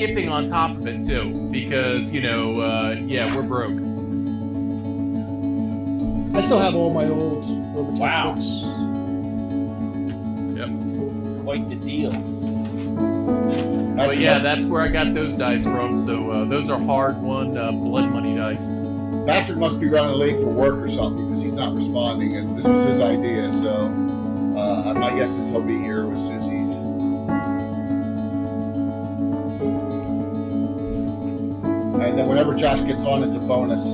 shipping on top of it too, because yeah, we're broke. I still have all my old Robotech books. Yep. Quite the deal. But yeah, that's where I got those dice from. So those are hard-won blood money dice. Patrick must be running late for work or something because he's not responding, and this was his idea. So my guess is he'll be here as soon as he's. And then whenever Josh gets on, it's a bonus.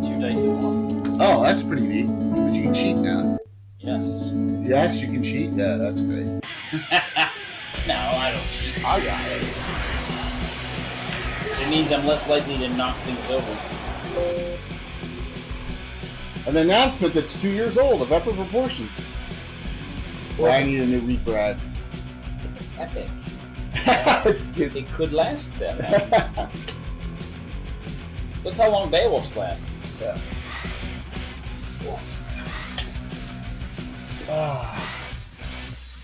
Two dice in one. Oh, that's pretty neat. But you can cheat now. Yes. Yes, you can cheat. Yeah, that's great. No, I don't cheat. I got it. It means I'm less likely to knock things over. An announcement that's 2 years old of epic proportions. Well, I need a new Reaper ad. It's epic. It's- It could last that long. Look how long Beowulf's last. Yeah.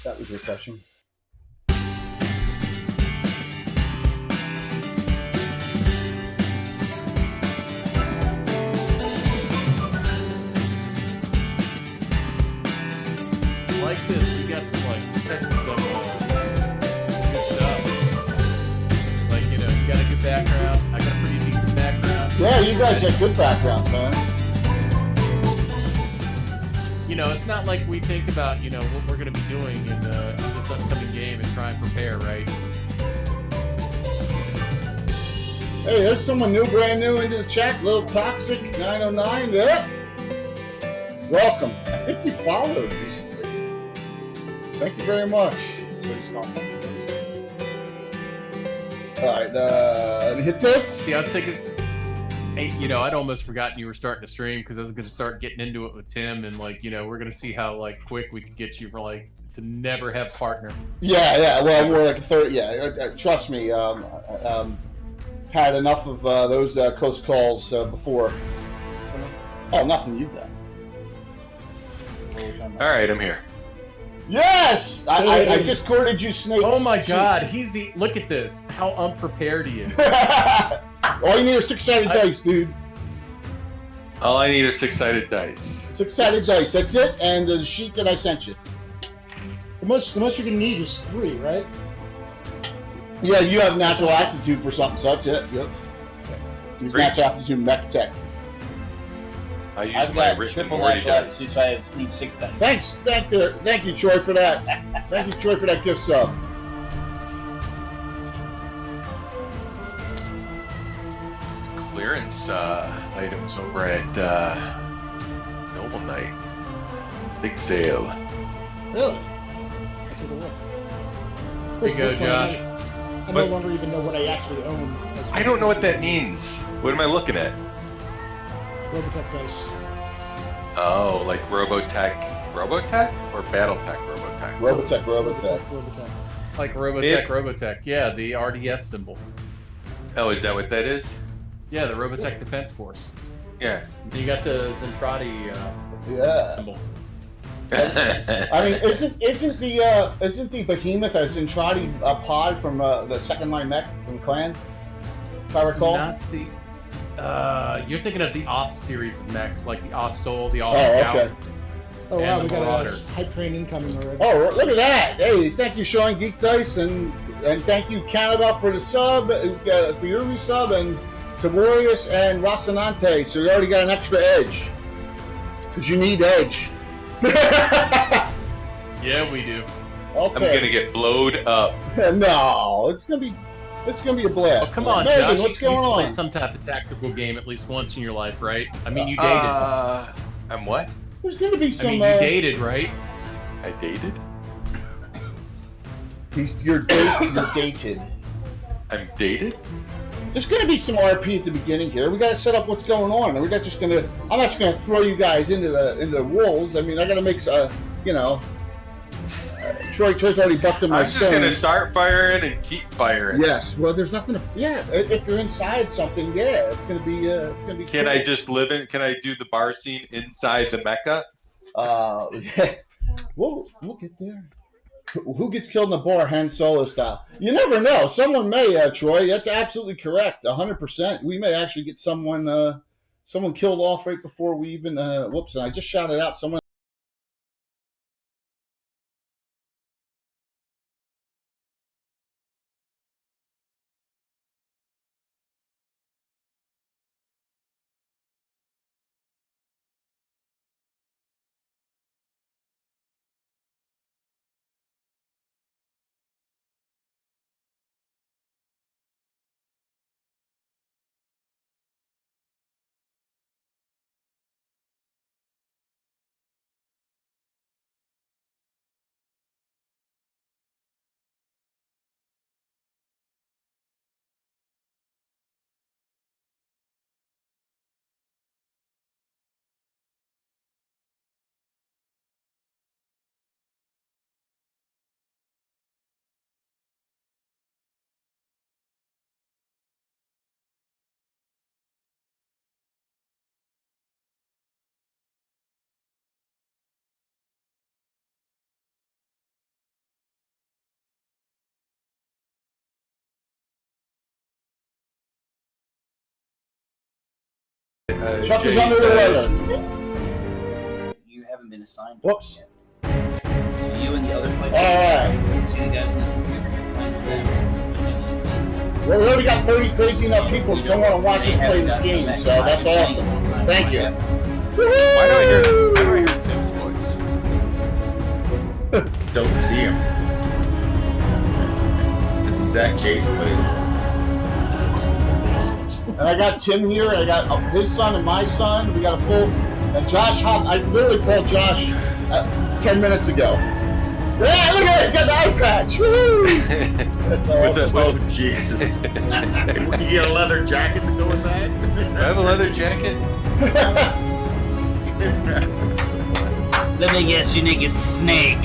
That was refreshing. Like this, we got some technical good stuff. You got a good background. I got a pretty decent background. Yeah, you guys have good backgrounds, man. It's not like we think about what we're going to be doing in this upcoming game and try and prepare, right? Hey, there's someone new, brand new into the chat. Little Toxic 909. Yeah. Welcome. I think you followed recently. Thank you very much. All right, let me hit this. See, I was thinking, hey, I'd almost forgotten you were starting to stream because I was going to start getting into it with Tim, and we're going to see how quick we could get you for to never have partner. Yeah. Well, more like a third. Yeah, trust me. Had enough of those close calls before. Oh, nothing you've done. All right, I'm here. Yes, I just courted you, Snake. Oh my God, look at this. How unprepared he is. All you need are six-sided dice, dude. All I need are six-sided dice. Six-sided dice. That's it, and the sheet that I sent you. The most you're gonna need is 3, right? Yeah, you have natural aptitude for something, so that's it. Yep. Use natural aptitude, Mech-Tech. I've got triple natural aptitude, so I need 6 dice. Thanks. Thank you, Troy, for that. Thank you, Troy, for that gift sub. Clearance items over at Noble Knight. Big sale. Really? I'll take a look. Here you go, Josh. I no longer even know what I actually own. I don't know what that means. What am I looking at? Robotech dice. Oh, like Robotech or Battletech Robotech? Robotech. Like Robotech. Yeah, the RDF symbol. Oh, is that what that is? Yeah, the Robotech Defense Force. Yeah. You got the Zentradi symbol. I mean, isn't the behemoth a Zentradi pod from the second line mech from Clan? If I recall. Not the. You're thinking of the Oss series of mechs, like the Oss Stole, the Oss Oh, Scout. okay. Oh wow, And we the got Marauder. a hype train incoming already. Oh, look at that! Hey, thank you, Sean Geek Dice, and thank you, Canada, for the sub, for your resub, and Tiborius and Rocinante. So you already got an extra edge, because you need edge. Yeah, we do. Okay. I'm gonna get blowed up. No, it's gonna be a blast. Oh, come on, Megan, Josh. what's you going played on? some type of tactical game at least once in your life, right? I mean, you dated. I'm what? There's gonna be some. I mean, you dated, right? I dated? You're dated. I'm dated? There's going to be some RP at the beginning here. We got to set up what's going on. And we're not just going to. I'm not just going to throw you guys into the wolves. I mean, I got to make Troy's already busted my I'm just stone. gonna start firing and keep firing. Yes. Well, there's nothing to. Yeah. If you're inside something, yeah, it's going to be. Can cool. I just live in? Can I do the bar scene inside the Mecca? Yeah. We'll get there. Who gets killed in the bar, Han Solo style? You never know. Someone may, Troy. That's absolutely correct. 100%. We may actually get someone killed off right before we even. Whoops! And I just shouted out someone. Chuck is under the weather. You haven't been assigned. Whoops. Yet. So you and the other players. All right. See the guys on the computer playing with them. Well, we already got 30 crazy enough people who come on and watch us play this game, so that's awesome. Thank you. Why do I hear Tim's voice? Don't see him. This is at Jay's place. And I got Tim here, and I got his son and my son. We got a full. And Josh Hop, I literally called Josh 10 minutes ago. Yeah, look at it, he's got the eye patch. Woo! That's awesome. Oh, Jesus. You get a leather jacket to go with that? Do I have a leather jacket? Let me guess, your nigga's Snake.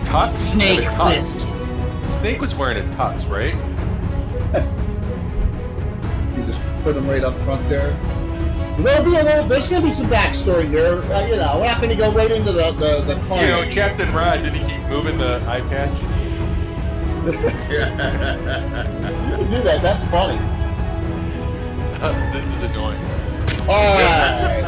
Tux? Snake Tux. Plissken. Snake was wearing a tux, right? You just put them right up front there. There'll be there's going to be some backstory here. You know, we're not going to go right into the client. You know, Captain Rod, did he keep moving the eye patch? You can do that. That's funny. This is annoying. All right.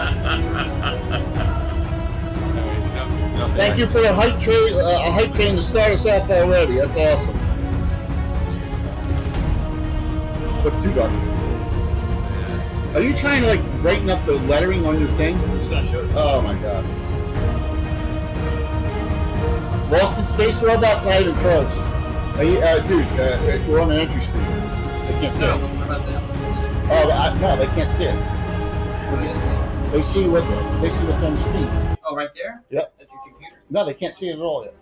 Thank you for a hype train to start us off already. That's awesome. What's too dark? Are you trying to like brighten up the lettering on your thing? It's gonna show you. Oh my god. Lost in Space Robots not even close. Dude, we're on an entry screen. They can't see it. What about them? Oh, no, they can't see it. They see what's on the screen. Oh, right there? Yep. That's your computer? No, they can't see it at all yet.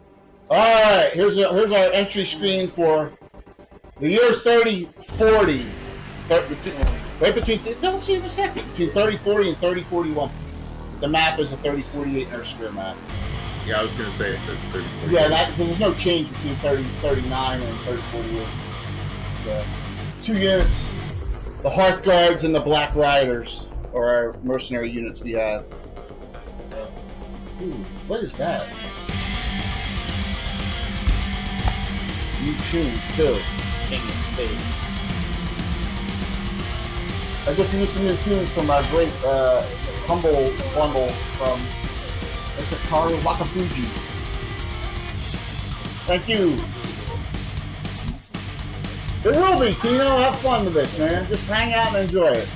All right, here's our entry screen for the years 3040. Right between, they'll see in a second, between 3040 and 3041. The map is a 3048 Earth sphere map. Yeah, I was going to say it says 3040. Yeah, there's no change between 3039 and 3048. So, 2 units, the Hearth Guards and the Black Riders are our mercenary units we have. Ooh, what is that? New tunes, too. King of Space. I get to use some new tunes from our great humble bundle from Hikaru Wakafuji. Thank you. It will be, Tino. Have fun with this, man. Just hang out and enjoy it.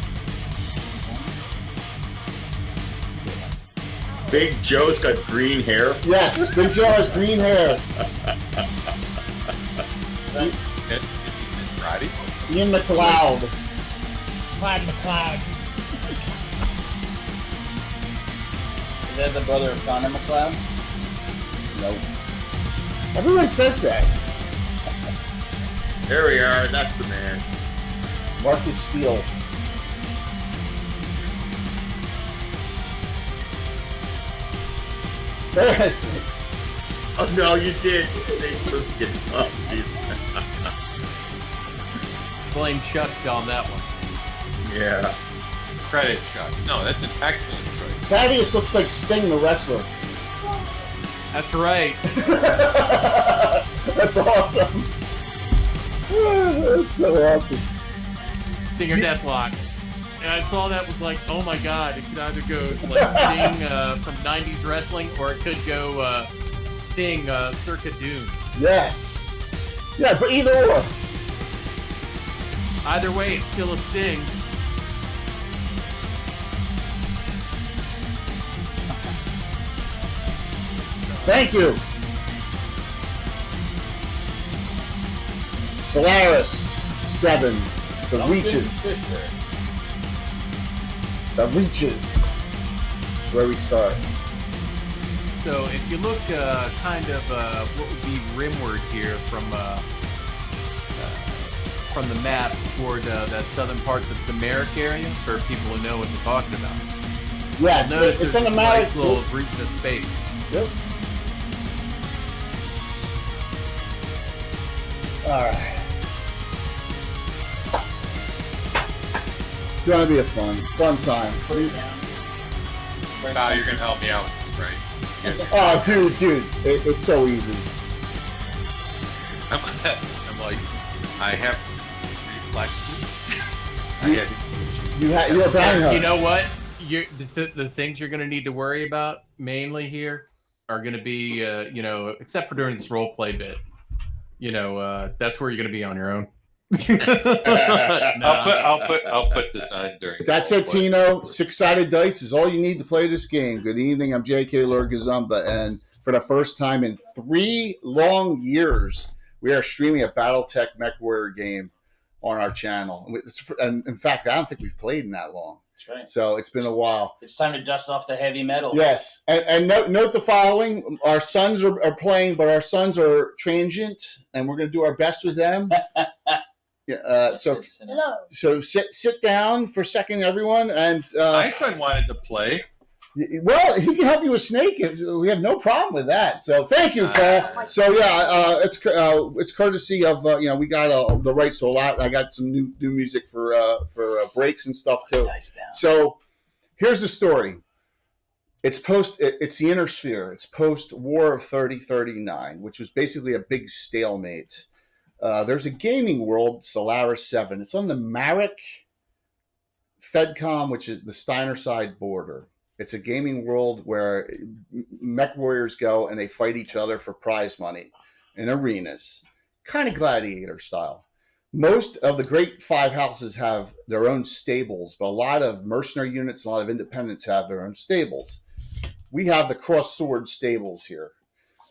Big Joe's got green hair. Yes, Big Joe has green hair. Is he Cincinnati? Ian Mcleod. Mcleod. Is that the brother of Connor Mcleod? No. Everyone says that. There we are. That's the man. Marcus Steele. Yes. Oh, no, you did. Snake Plissken. Oh, jeez. Blame Chuck on that one. Yeah. Credit Chuck. No, that's an excellent choice. Thaddeus looks like Sting the wrestler. That's right. That's awesome. That's so awesome. Stinger Deathlock. And I saw that, was like, oh my god, it could either go like Sting from 90s wrestling, or it could go Sting circa Doom. Yes. Yeah, but either or. Either way, it's still a Sting. Thank you. Solaris VII. The reaches. The reaches. Where we start. So if you look kind of what would be rimward here from the map toward that southern part that's the Merrick area, for people who know what they're talking about. Yes, Notice it's there's in the this Merrick. nice little root in the space. Yep. All right. It's gonna be a fun time. Now you're gonna help me out, right? Oh, dude, it's so easy. I'm like, I have reflexes. You're a bounty hunter. You know what? The things you're going to need to worry about mainly here are going to be, except for during this role play bit, that's where you're going to be on your own. I'll put this on during. That's it, Tino. 6-sided dice is all you need to play this game. Good evening. I'm J.K. Lurgazumba, and for the first time in 3 long years, we are streaming a Battletech Mechwarrior game on our channel. And in fact, I don't think we've played in that long. That's right. So it's been a while. It's time to dust off the heavy metal. Yes, and note the following: our sons are playing, but our sons are transient, and we're going to do our best with them. Yeah. So sit down for a second, everyone, and my son wanted to play. Well, he can help you with Snake. We have no problem with that. So thank you, Paul. So yeah, it's courtesy of we got the rights to a lot. I got some new music for breaks and stuff too. So here's the story. It's the Inner Sphere. It's post War of 3039, which was basically a big stalemate. There's a gaming world, Solaris VII. It's on the Marek FedCom, which is the Steiner side border. It's a gaming world where mech warriors go and they fight each other for prize money in arenas, kind of gladiator style. Most of the great 5 houses have their own stables, but a lot of mercenary units, a lot of independents have their own stables. We have the cross sword stables here.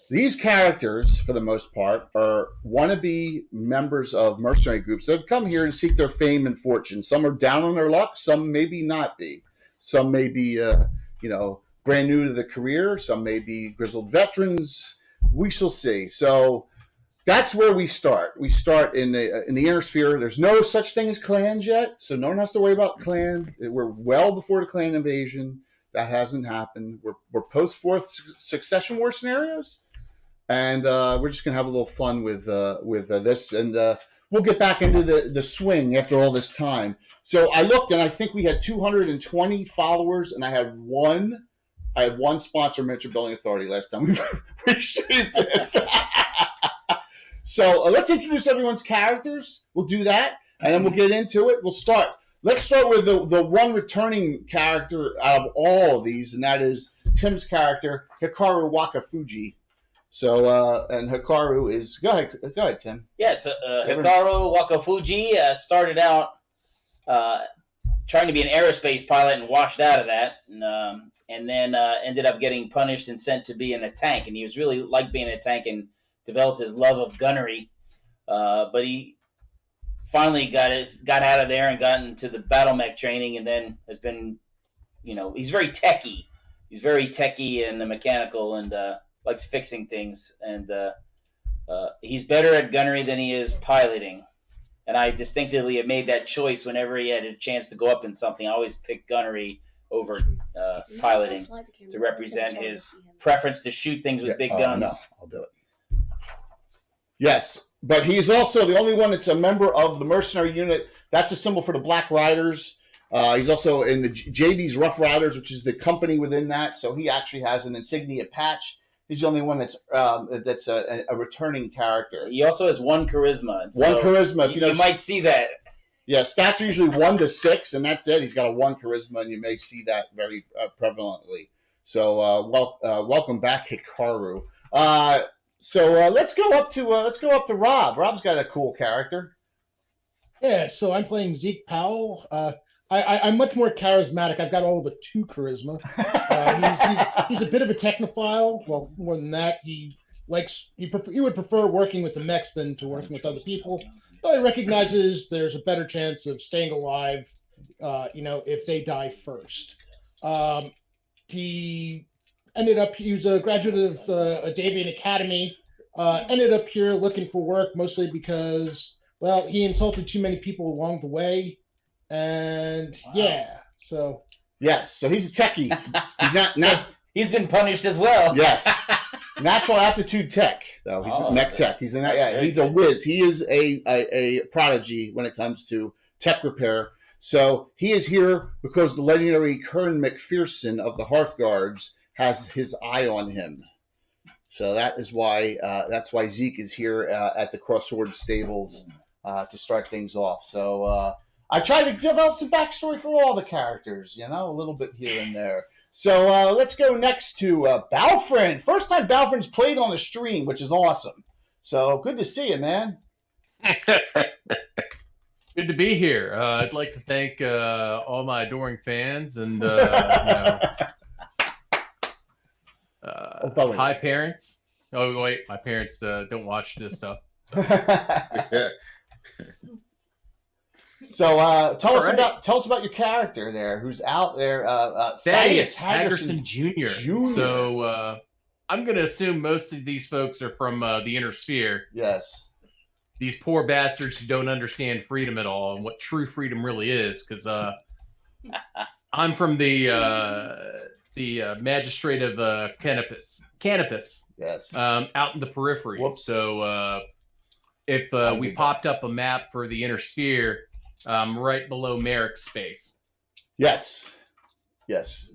These characters, for the most part, are wannabe members of mercenary groups that have come here to seek their fame and fortune. Some are down on their luck, some maybe not be. Some may be, brand new to the career. Some may be grizzled veterans. We shall see. So that's where we start. We start in the Inner Sphere. There's no such thing as clans yet, so no one has to worry about clan. We're well before the clan invasion. That hasn't happened. We're post Fourth Succession War scenarios, and we're just gonna have a little fun with this, and we'll get back into the swing after all this time. So I looked, and I think we had 220 followers, and I had one sponsor, Miniature Building Authority, last time we streamed this. So let's introduce everyone's characters. We'll do that, and then we'll get into it. We'll start. Let's start with the one returning character out of all of these, and that is Tim's character, Hikaru Wakafuji. So, and Hikaru is... Go ahead, Tim. Yes, Hikaru Wakafuji started out trying to be an aerospace pilot and washed out of that, and then ended up getting punished and sent to be in a tank. And he was really liked being in a tank and developed his love of gunnery. But he finally got out of there and got into the battle mech training, and then has been, he's very techie. He's very techie and mechanical, and likes fixing things, and he's better at gunnery than he is piloting. And I distinctively have made that choice whenever he had a chance to go up in something. I always pick gunnery over piloting to represent his preference to shoot things with big guns. No, I'll do it. Yes, but he's also the only one that's a member of the mercenary unit. That's a symbol for the Black Riders. He's also in the JB's Rough Riders, which is the company within that. So he actually has an insignia patch. He's the only one that's a returning character. He also has 1 charisma. And One charisma. If you might see that. Yeah, stats are usually 1 to 6, and that's it. He's got a 1 charisma, and you may see that very prevalently. So, welcome back, Hikaru. Let's go up to Rob. Rob's got a cool character. Yeah, so I'm playing Zeke Powell. I'm much more charismatic. I've got all of a 2 charisma. He's a bit of a technophile. Well, more than that, he would prefer working with the mechs than to working with other people. Though he recognizes there's a better chance of staying alive, if they die first. He was a graduate of a Davian Academy. Ended up here looking for work mostly because, well, he insulted too many people along the way. And so he's a techie. He's not he's been punished as well. Yes. Natural aptitude tech, though. He's mech tech. He's a whiz. He is a prodigy when it comes to tech repair. So he is here because the legendary Kern McPherson of the Hearthguards has his eye on him. So that's why Zeke is here at the Crossword Stables to start things off. So I tried to develop some backstory for all the characters, a little bit here and there. So let's go next to Balfrin. First time Balfrin's played on the stream, which is awesome. So good to see you, man. Good to be here. I'd like to thank all my adoring fans and hi parents. Oh wait, my parents don't watch this stuff. So tell us about your character there, who's out there. Thaddeus Hagerson Jr. So I'm going to assume most of these folks are from the Inner Sphere. Yes. These poor bastards who don't understand freedom at all and what true freedom really is, because I'm from the magistrate of Canopus. Yes. Out in the periphery. Whoops. So if we popped up a map for the Inner Sphere, right below Merrick's space. Yes.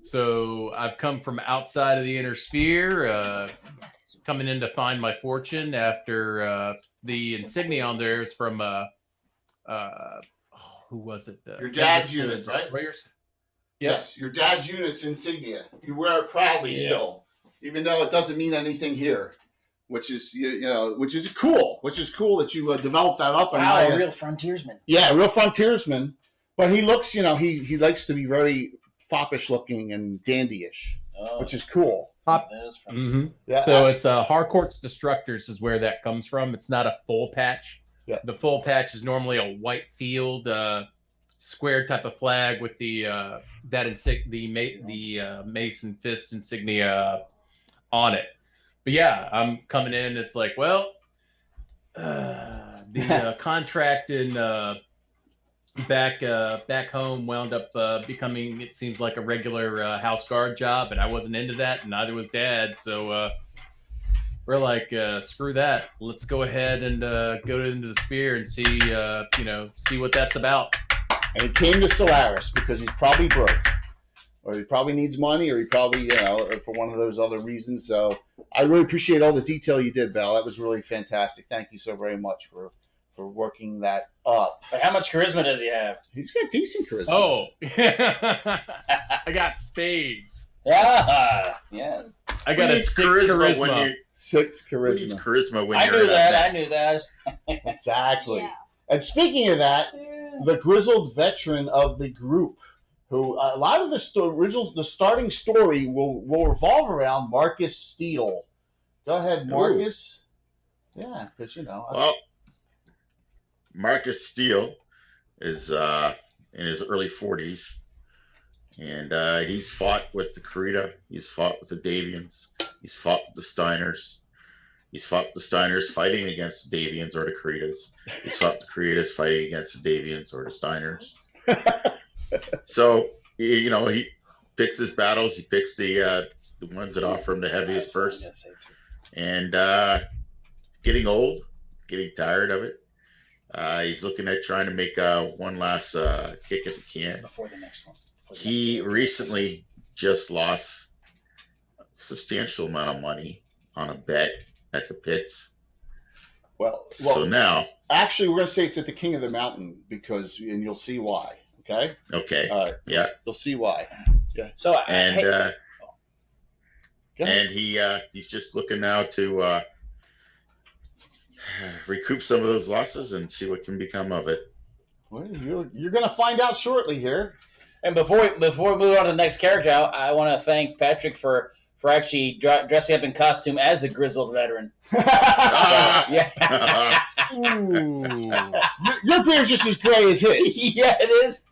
So I've come from outside of the Inner Sphere, coming in to find my fortune after the insignia on there is from who was it? Your dad's unit, right? Yes, your dad's unit's insignia. You wear it proudly still, even though it doesn't mean anything here. Which is cool. Which is cool that you developed that up. Wow, a real frontiersman. Yeah, a real frontiersman. But he looks, he likes to be very foppish looking and dandyish, which is cool. Mm-hmm. Yeah. So it's Harcourt's Destructors is where that comes from. It's not a full patch. Yeah. The full patch is normally a white field, square type of flag with the Mason Fist insignia on it. But yeah, I'm coming in. It's like, well, the contract in back home wound up becoming, it seems like, a regular house guard job, and I wasn't into that, and neither was Dad. So we're like, screw that. Let's go ahead and go into the Sphere and see what that's about. And he came to Solaris because he's probably broke, or he probably needs money, or he probably, for one of those other reasons. So I really appreciate all the detail you did, Val. That was really fantastic. Thank you so very much for working that up. But how much charisma does he have? He's got decent charisma. Oh, I got spades. Yeah, yes. I got a 6 charisma. 6 charisma. Who needs charisma when I you're knew that. Exactly. Yeah. And speaking of that, the grizzled veteran of the group, who a lot of the starting story will revolve around Marcus Steele. Go ahead, Marcus. Ooh. Yeah, because Well, Marcus Steele is in his early 40s, and he's fought with the Karita. He's fought with the Davians. He's fought with the Steiners. He's fought the Steiners fighting against the Davians or the Karitas. He's fought the Karitas fighting against the Davians or the Steiners. So, he picks his battles. He picks the ones that offer him the heaviest purse. And getting old, getting tired of it. He's looking at trying to make one last kick at the can. Before the next one. He recently just lost a substantial amount of money on a bet at the pits. Well, So now, actually, we're going to say it's at the King of the Mountain and you'll see why. Okay. okay, All right. Yeah. You'll see why. So and Go ahead. and he's just looking now to recoup some of those losses and see what can become of it. Well, you're going to find out shortly here. and before we move on to the next character, I want to thank Patrick for actually dressing up in costume as a grizzled veteran. Yeah. Your beard's just as gray as his. Yeah, it is.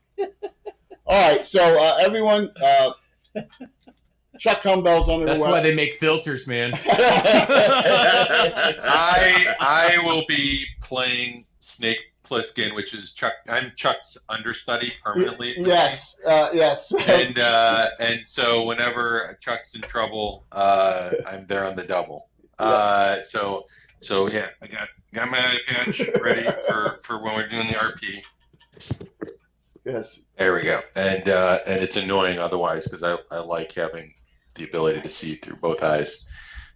All right, so everyone, Chuck Humbell's on the That's why they make filters, man. I will be playing Snake Plissken, which is Chuck. I'm Chuck's understudy permanently. Yes, yes. And so whenever Chuck's in trouble, I'm there on the double. So yeah, I got my eye patch ready for when we're doing the RP. Yes. There we go. And it's annoying otherwise because I like having the ability to see through both eyes.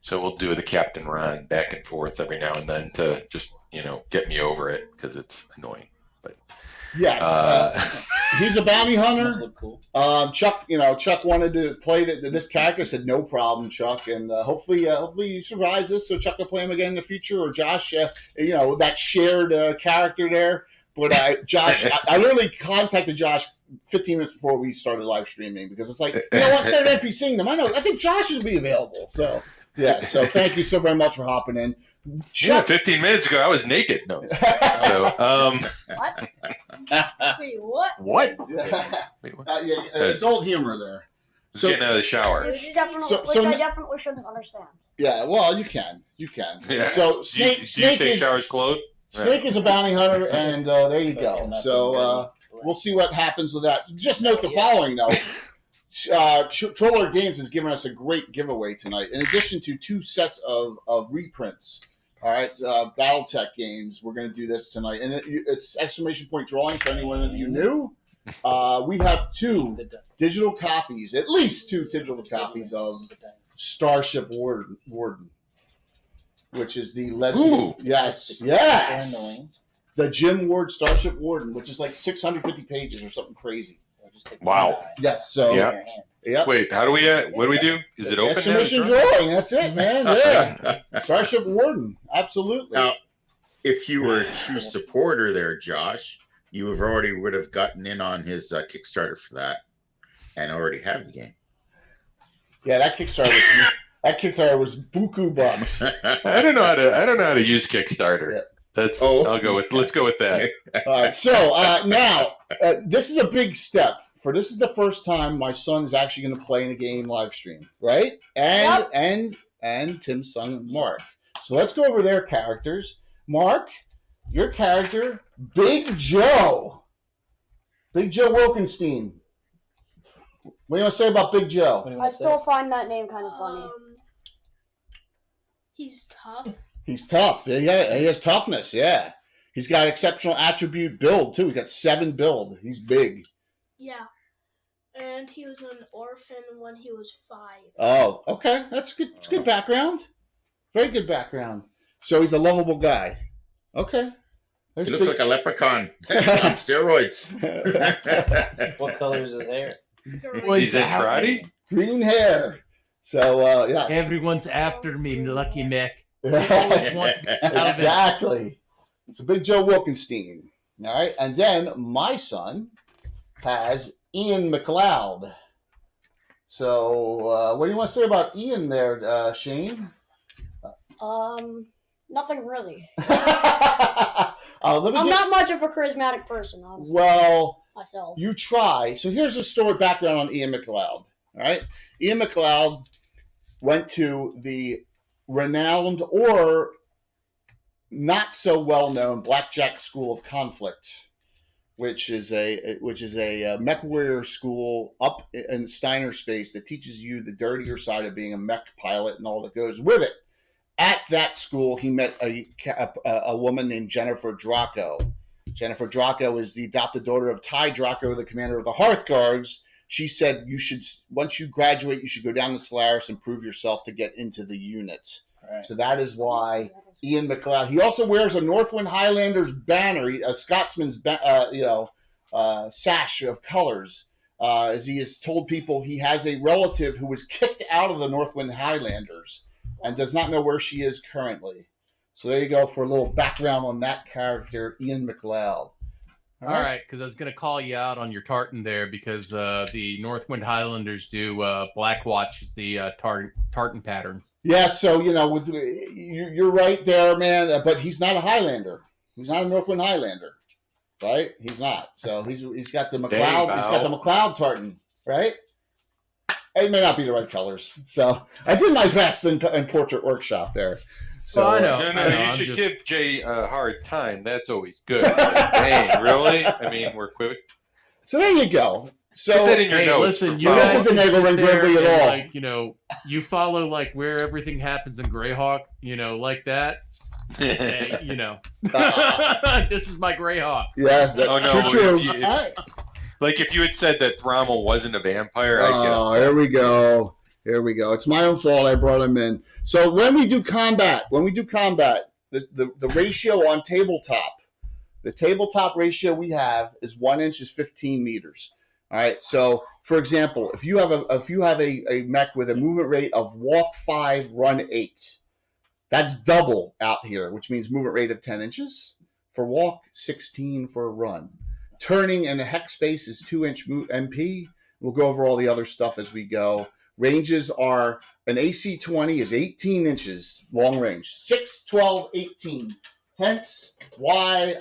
So we'll do the Captain Ron back and forth every now and then to just, get me over it because it's annoying. But Yes. He's a bounty Those hunter. look cool. Chuck wanted to play this character. Said no problem, Chuck, and hopefully he survives this. So Chuck will play him again in the future, or Josh. That shared character there. But Josh, I literally contacted Josh 15 minutes before we started live streaming because it's like, instead of NPCing them, I think Josh should be available. So yeah, so thank you so very much for hopping in. yeah, 15 minutes ago I was naked. No. So What? Wait, what? what? Yeah, adult humor there. Just getting out of the shower. Which definitely, I definitely shouldn't understand. Yeah, well, you can. Yeah. So Do you take showers clothed? Snake is a bounty hunter, and there you go. So we'll see what happens with that. Just note the following, though. Troller Games has given us a great giveaway tonight. In addition to 2 sets of reprints, all right, Battletech games, we're going to do this tonight. And it's exclamation point drawing for anyone of you new. We have 2 digital copies, at least 2 digital copies of Starship Warden. Which is the Ooh. Yes. The Jim Ward Starship Warden, which is like 650 pages or something crazy. Wow. Yes. So Yeah. Yep. Wait, what do we do? Is it open? Exclamation drawing. That's it, man. Yeah. Starship Warden. Absolutely. Now, if you were a true supporter there, Josh, you would have gotten in on his Kickstarter for that, and already have the game. Yeah, that Kickstarter was buku bucks. I don't know how to use Kickstarter. Yeah. Let's go with that. All right. So now this is a big step. This is the first time my son is actually going to play in a game live stream, right? And Tim's son Mark. So let's go over their characters. Mark, your character, Big Joe Wilkenstein. What do you want to say about Big Joe? I still find that name kind of funny. He's tough. He's tough. Yeah, he has toughness. Yeah, he's got exceptional attribute build too. He's got 7 build. He's big. Yeah. And he was an orphan when he was 5. Oh, okay. That's good. It's good background. Very good background. So he's a lovable guy. Okay. He looks like a leprechaun on steroids. What color is his hair? He's in karate? Green hair. So, yes. Everyone's after me, Lucky Mick. Always want to get out of it. Exactly. It's a Big Joe Wilkenstein. All right. And then my son has Ian Mcleod. So, what do you want to say about Ian there, Shane? Nothing really. I'm not much of a charismatic person, honestly. Well, myself. you try. So here's a story background on Ian Mcleod. All right. Ian Mcleod went to the renowned or not so well known Blackjack School of Conflict, which is a Mechwarrior school up in Steiner space that teaches you the dirtier side of being a mech pilot and all that goes with it. At that school, he met a woman named Jennifer Draco. Jennifer Draco is the adopted daughter of Ty Draco, the commander of the Hearth Guards. She said, once you graduate, you should go down to Solaris and prove yourself to get into the unit. Right. So that is why Ian Mcleod. He also wears a Northwind Highlanders banner, a Scotsman's sash of colors, as he has told people he has a relative who was kicked out of the Northwind Highlanders and does not know where she is currently. So there you go for a little background on that character, Ian Mcleod. All right, because I was going to call you out on your tartan there because the Northwind Highlanders do Black Watch is the tartan pattern. Yeah, so you're right there, man. But he's not a Highlander. He's not a Northwind Highlander, right? He's not. So he's got the McLeod. He's got the McLeod tartan, right? It may not be the right colors. So I did my best in Portrait Workshop there. So I know. You should give Jay a hard time. That's always good. Dang, really? I mean, we're quick. So there you go. So put that in your notes. Listen, you guys guys isn't neighboring Grimley at all. Like, you follow like where everything happens in Greyhawk, like that. Hey, this is my Greyhawk. Yes. True. Like if you had said that Thrommel wasn't a vampire, I'd get upset. Here we go. Here we go. It's my own fault I brought him in. So when we do combat, the ratio on tabletop, the tabletop ratio we have is 1 inch is 15 meters. All right. So for example, if you have a mech with a movement rate of walk 5, run 8, that's double out here, which means movement rate of 10 inches for walk, 16 for a run. Turning in the hex space is 2-inch MP. We'll go over all the other stuff as we go. Ranges are an AC 20 is 18 inches long range. 6, 12, 18. Hence why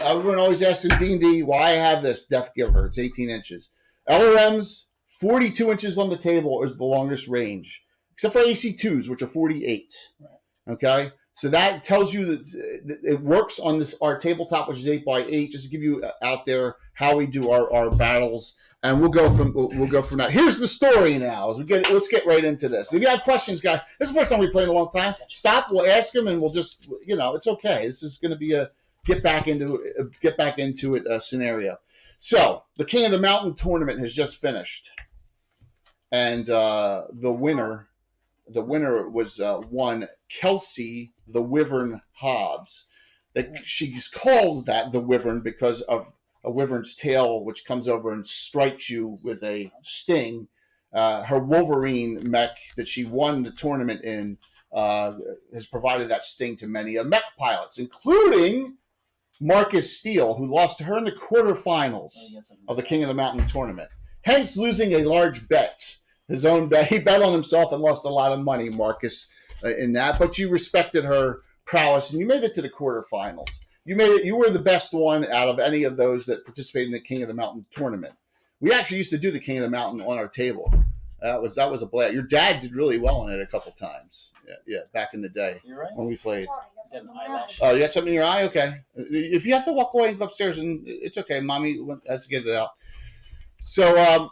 everyone always asks in D&D why I have this Death Giver. It's 18 inches. LRMs, 42 inches on the table is the longest range, except for AC 2s, which are 48. Okay? So that tells you that it works on our tabletop, which is 8x8, just to give you out there how we do our battles. And we'll go from that. Here's the story now. Let's get right into this. If you have questions, guys, this is the first time we played in a long time. Stop. We'll ask them, and we'll just it's okay. This is going to be a get back into it scenario. So the King of the Mountain tournament has just finished, and the winner was one Kelsey the Wyvern Hobbs. She's called that the Wyvern because of a wyvern's tail, which comes over and strikes you with a sting. Her Wolverine mech that she won the tournament in has provided that sting to many mech pilots, including Marcus Steele, who lost to her in the quarterfinals of the King of the Mountain tournament, hence losing a large bet. His own bet. He bet on himself and lost a lot of money, Marcus, in that. But you respected her prowess, and you made it to the quarterfinals. You made it. You were the best one out of any of those that participated in the King of the Mountain tournament. We actually used to do the King of the Mountain on our table. That was a blast. Your dad did really well in it a couple times. Yeah, back in the day. You're right. When we played. Eyelash. Oh, you got something in your eye? Okay. If you have to walk away and go upstairs, and it's okay. Mommy has to get it out. So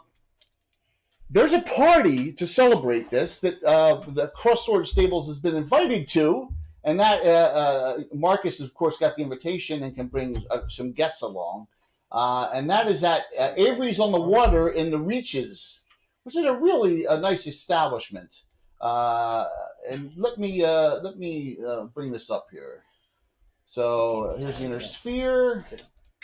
there's a party to celebrate this that the Crossword Stables has been invited to. And that Marcus, of course, got the invitation and can bring some guests along. And that is at Avery's on the Water in the Reaches, which is a really nice establishment. And let me bring this up here. So here's the inner sphere.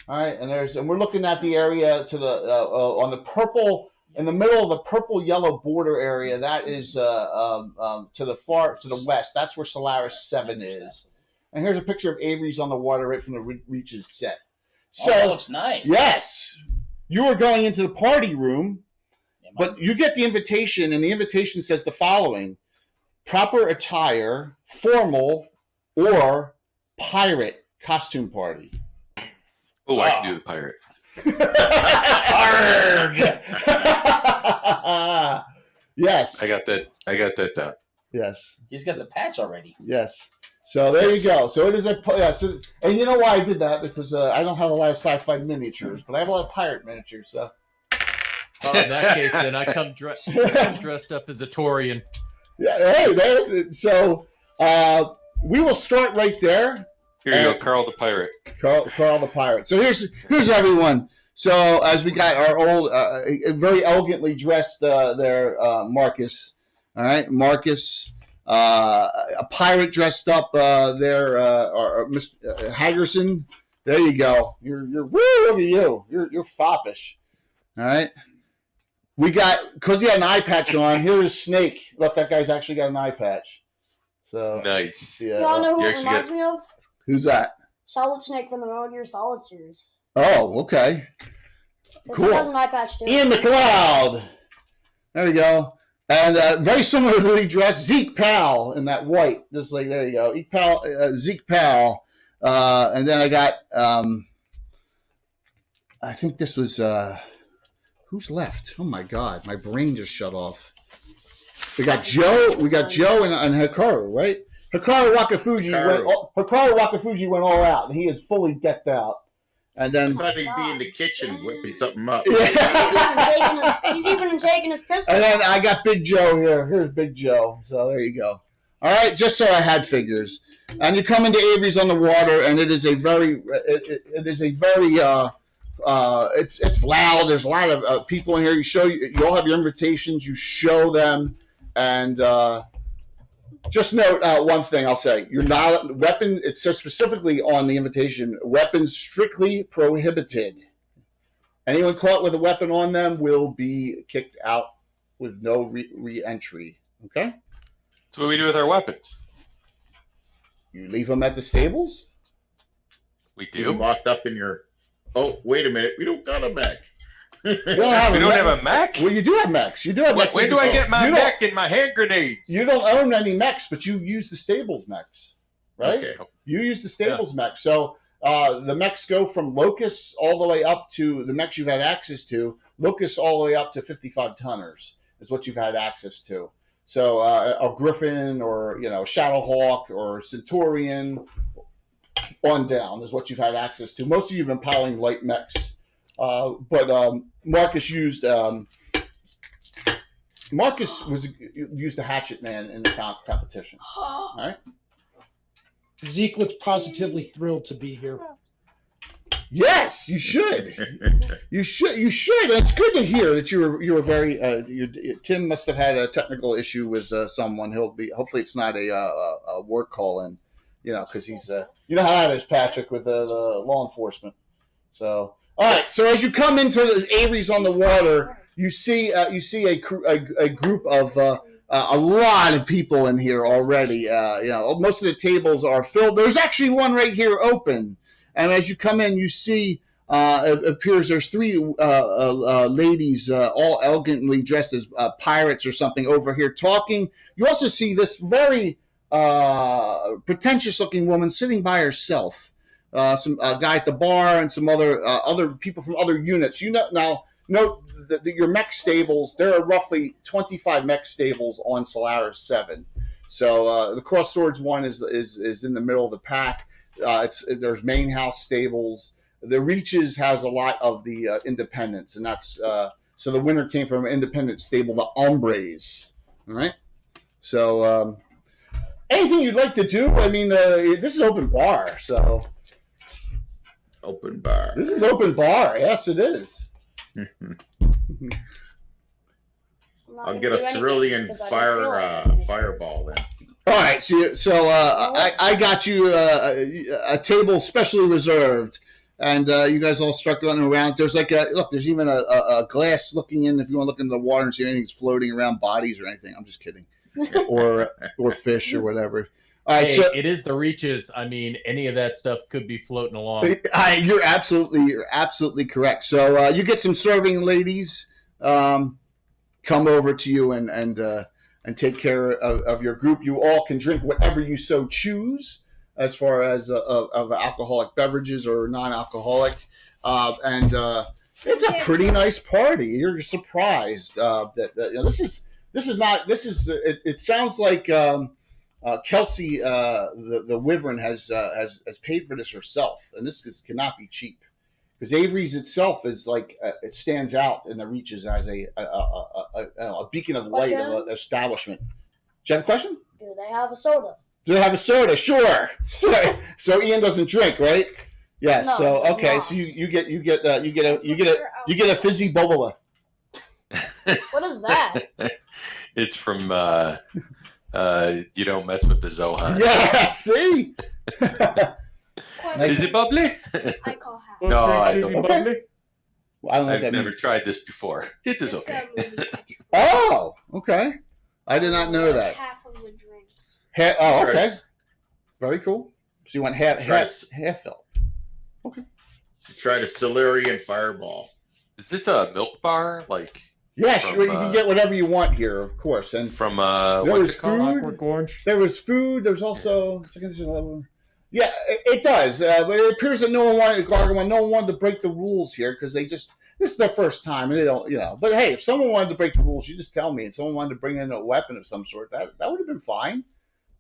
All right, and we're looking at the area to the on the purple. In the middle of the purple-yellow border area, that is to the west. That's where Solaris VII is. And here's a picture of Avery's on the Water right from the Reaches set. So that looks nice. Yes, you are going into the party room, but you get the invitation, and the invitation says the following: proper attire, formal, or pirate costume party. Oh, I can do the pirate. Yes. I got that down. Yes. He's got the patch already. Yes. So there you go. So it is and you know why I did that? Because I don't have a lot of sci-fi miniatures, but I have a lot of pirate miniatures. So. In that case, then I come dressed up as a Taurian. Yeah. Hey, so we will start right there. Here you go, Carl the Pirate. Carl the Pirate. So here's everyone. So as we got our old, very elegantly dressed there, Marcus. All right, Marcus. a pirate dressed up there, or Mr. Hagerson. There you go. You're woo, look at you. You're foppish. All right. We got, because he had an eye patch on, here is Snake. Look, that guy's actually got an eye patch. So Nice. yeah. Y'all know who You it actually reminds me of? Who's that? Solid Snake from the Metal Gear Solid series. Oh, okay. This Cool. has an eye patch too. Ian Mcleod. There we go. And very similarly dressed, Zeke Powell in that white. Just like, there you go. Zeke Powell. And then I got, I think this was, who's left? Oh my God, my brain just shut off. We got Joe and Hikaru, right? Hikaru Wakafuji went all out. He is fully decked out. And I then thought he'd be in the kitchen whipping something up. He's even taking his pistol. And then I got Big Joe here. Here's Big Joe. So there you go. All right, just so I had figures. And you come into Avery's on the Water, and it is a very, it's loud. There's a lot of people in here. You all have your invitations. You show them, and just note one thing. I'll say you're not weapon. It says specifically on the invitation, weapons strictly prohibited. Anyone caught with a weapon on them will be kicked out with no re-entry. Okay. So what do we do with our weapons? You leave them at the stables. We You're do. locked up in your. Oh, wait a minute. We don't got a mech. You don't have We don't have a mech? Well, you do have mechs. You do have mechs. When do I get my mech and my hand grenades? You don't own any mechs, but you use the stables mechs, right? Okay. You use the stables mechs. So the mechs go from Locusts all the way up to the mechs you've had access to. Locusts all the way up to 55 tonners is what you've had access to. So a Griffin or Shadowhawk or Centurion on down is what you've had access to. Most of you have been piloting light mechs. But Marcus used a hatchet man in the competition. All right. Zeke looks positively thrilled to be here. Yes, you should. You should. It's good to hear that you were very. Tim must have had a technical issue with someone. Hopefully it's not a work call in. Because he's you know how that is, Patrick, with the law enforcement. So. All right, so as you come into the Avery's on the Water, you see a group of a lot of people in here already. Most of the tables are filled. There's actually one right here open, and as you come in, you see it appears there's three ladies, all elegantly dressed as pirates or something, over here talking. You also see this very pretentious-looking woman sitting by herself. Some guy at the bar and some other people from other units. Now note that your mech stables. There are roughly 25 mech stables on Solaris VII. So the Cross Swords one is in the middle of the pack. There's main house stables. The Reaches has a lot of the independents, and that's so the winner came from an independent stable, the Hombres. All right. So anything you'd like to do? I mean, this is open bar, so. Open bar. This is open bar. Yes, it is. I'll get a cerulean fireball then. All right. So I got you a table specially reserved, and you guys all start going around. There's there's even a glass looking in if you want to look into the water and see anything's floating around, bodies or anything. I'm just kidding, or fish or whatever. All right, so it is the Reaches. I mean, any of that stuff could be floating along. You're absolutely correct. So you get some serving ladies come over to you and take care of your group. You all can drink whatever you so choose, as far as of alcoholic beverages or non-alcoholic, and it's a pretty nice party. You're surprised that It sounds like. Kelsey, the Wyvern, has paid for this herself, and this cannot be cheap because Avery's itself is it stands out in the Reaches as a beacon of light of an establishment. Do you have a question? Do they have a soda? Do they have a soda? Sure. So Ian doesn't drink, right? Yes. No, so okay. Not. So you get a fizzy bubble. What is that? It's from You don't mess with the Zohan. Yeah, see? Is it bubbly? I call half. No, I don't. Okay. Well, I don't know what I've that never means. tried this before. It is It's okay. a movie catchphrase. Oh, okay. I did not know that. Half of the drinks. Oh, Try okay. to- Very cool. So you want half Try filled. Try the Solarian Fireball. Is this a milk bar? Like Yeah, From, sure. You can get whatever you want here, of course. And from There what's was it called? food. Clockwork Orange. there was food. There's also yeah, it does. But it appears that no one wanted to break the rules here because this is their first time and they don't, But hey, if someone wanted to break the rules, you just tell me. And someone wanted to bring in a weapon of some sort, that would have been fine.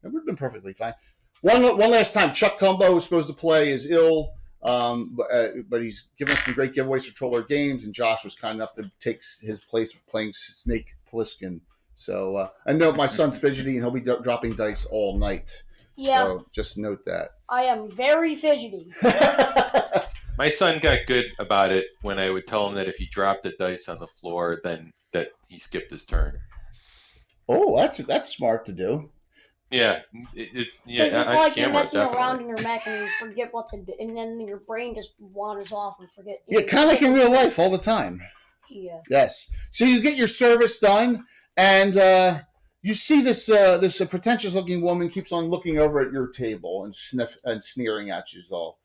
It would have been perfectly fine. One last time, Chuck Cumbo, who's supposed to play, is ill. But he's given us some great giveaways for Troller Games, and Josh was kind enough to take his place for playing Snake Plissken. So I know my son's fidgety, and he'll be dropping dice all night. Yeah, So just note that. I am very fidgety. My son got good about it when I would tell him that if he dropped the dice on the floor, then that he skipped his turn. Oh, that's smart to do. Yeah, Because yeah. it's on like you're camera, messing around definitely. in your mech and you forget what to do, and then your brain just wanders off and forget. Yeah, kind of like in real life all the time. Yeah. Yes. So you get your service done, and you see this pretentious looking woman keeps on looking over at your table and sneering at you all.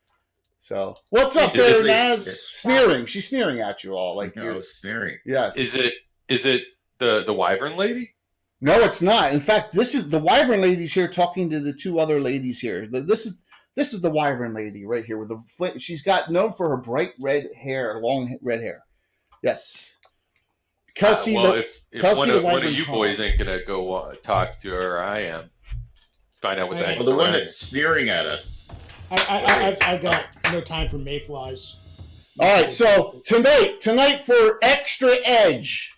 So what's up Is there, this- Naz? Sneering. She's sneering at you all like No, you're. sneering. Yes. Is it the Wyvern lady? No, it's not. In fact, this is the Wyvern lady's here talking to the two other ladies here. This is the Wyvern lady right here with she's got known for her bright red hair, long red hair. Yes. Kelsey, Well, if Kelsey one the of Wyvern you Hall. boys ain't gonna go talk to her, I am. Find out what the Well, heck's Well, the one going on. that's sneering at us. I got no time for mayflies. All right, so tonight for Extra Edge,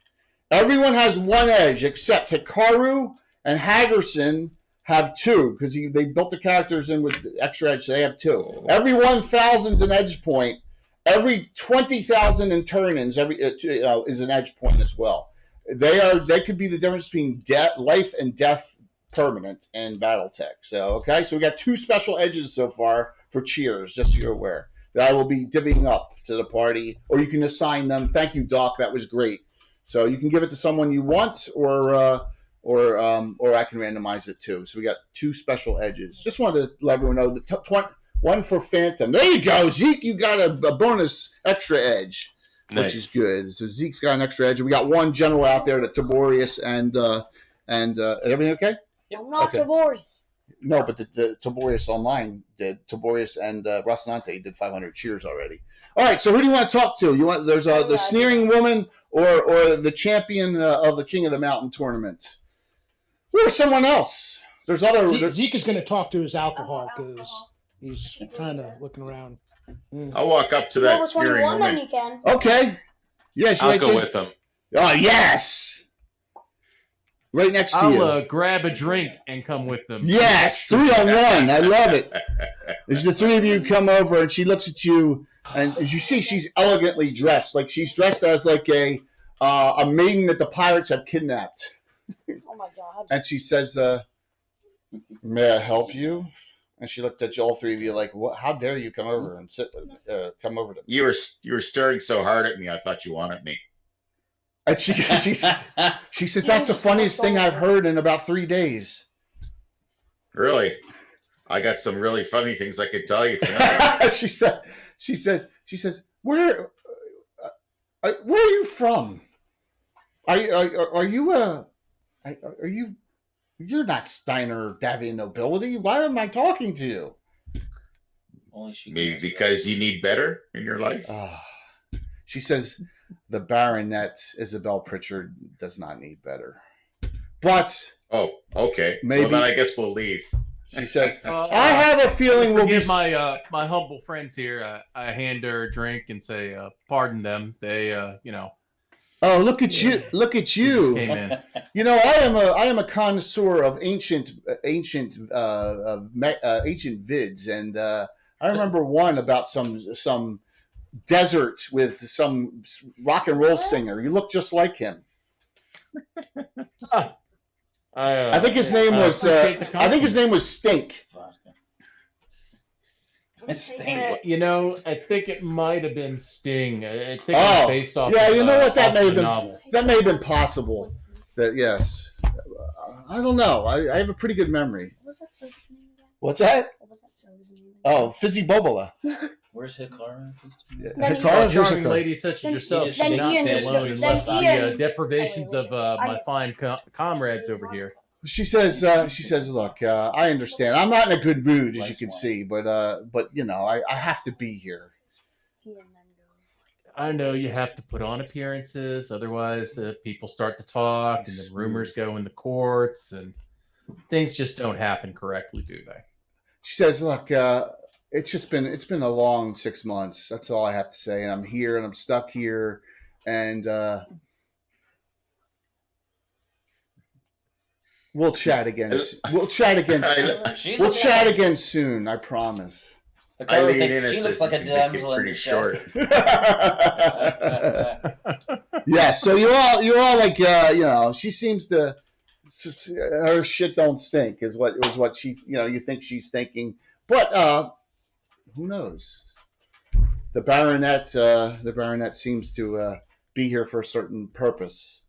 everyone has one edge except Hikaru and Hagerson have two because they built the characters in with Extra Edge, so they have two. Every 1,000's an edge point. Every 20,000 in turn-ins is an edge point as well. They could be the difference between life and death permanent in Battletech. So we got two special edges so far for cheers, just so you're aware. That I will be divvying up to the party, or you can assign them. Thank you, Doc. That was great. So you can give it to someone you want, or I can randomize it too. So we got two special edges. Just wanted to let everyone know one for Phantom. There you go, Zeke. You got a bonus extra edge, Nice. which is good. So Zeke's got an extra edge. We got one general out there, to Tiborius and everything okay? I'm not Okay. laborious. No, but the Tiborius Online did. Tiborius and Rocinante did 500 cheers already. All right, so who do you want to talk to? There's the sneering woman or the champion of the King of the Mountain tournament, or someone else. There's other. Zeke is going to talk to his alcohol because he's kind of looking around. I'll walk up to If you're that over sneering 21, then woman. you can. Okay. Yes, I'll right go there. with them. Oh yes. Right next to you. I'll grab a drink and come with them. Yes, 3-on-1. I love it. There's the three of you come over, and she looks at you, and as you see, she's elegantly dressed. Like she's dressed as like a maiden that the pirates have kidnapped. Oh my god. And she says, "May I help you?" And she looked at all three of you like, "What? How dare you come over and come over to me?" You were staring so hard at me, I thought you wanted me. And she says, "That's the funniest thing I've heard in about 3 days." Really? I got some really funny things I could tell you tonight. she says, where are you from? Are you you're not Steiner Davian nobility? Why am I talking to you? Only she can Maybe answer because you need better in your life. She says, the Baronet Isabel Pritchard does not need better. But Oh, okay. Maybe- Well, then I guess we'll leave. she says, I have a feeling we'll be... Forgive my humble friends here. I hand her a drink and say, pardon them. They, Oh, look at you! Look at just you! came in. I am a connoisseur of ancient vids, and I remember one about some desert with some rock and roll singer. You look just like him. I think his name was. I think his name was Stink. Sting. You know, I think it might have been Sting. I think it was based off. Yeah, of, you know what? That off may the have been. novel. That may have been possible. That yes. I don't know. I have a pretty good memory. What was that soda's name again? What's that? What was that soda's name again? Oh, Fizzy Bobola. Where's Hikaru? Yeah. Then Hikaru, Charming where's Hikaru? lady such as Then- yourself then should not Ian stay just- alone then unless the Ian- deprivations of my fine comrades over here. She says, look, I understand. I'm not in a good mood, as you can see, but you know, I have to be here. Ian then goes I know you have to put on appearances, otherwise people start to talk, and then rumors go in the courts, and things just don't happen correctly, do they? She says, look, it's been a long 6 months. That's all I have to say. And I'm here and I'm stuck here. And we'll chat again. We'll chat again. She We'll looks chat again soon. I promise. Hikaru thinks she looks like a damsel in pretty distress. short. Yeah. So you're all like, you know, she seems to, her shit don't stink is what she, you know, you think she's thinking, but who knows? The baronet seems to be here for a certain purpose.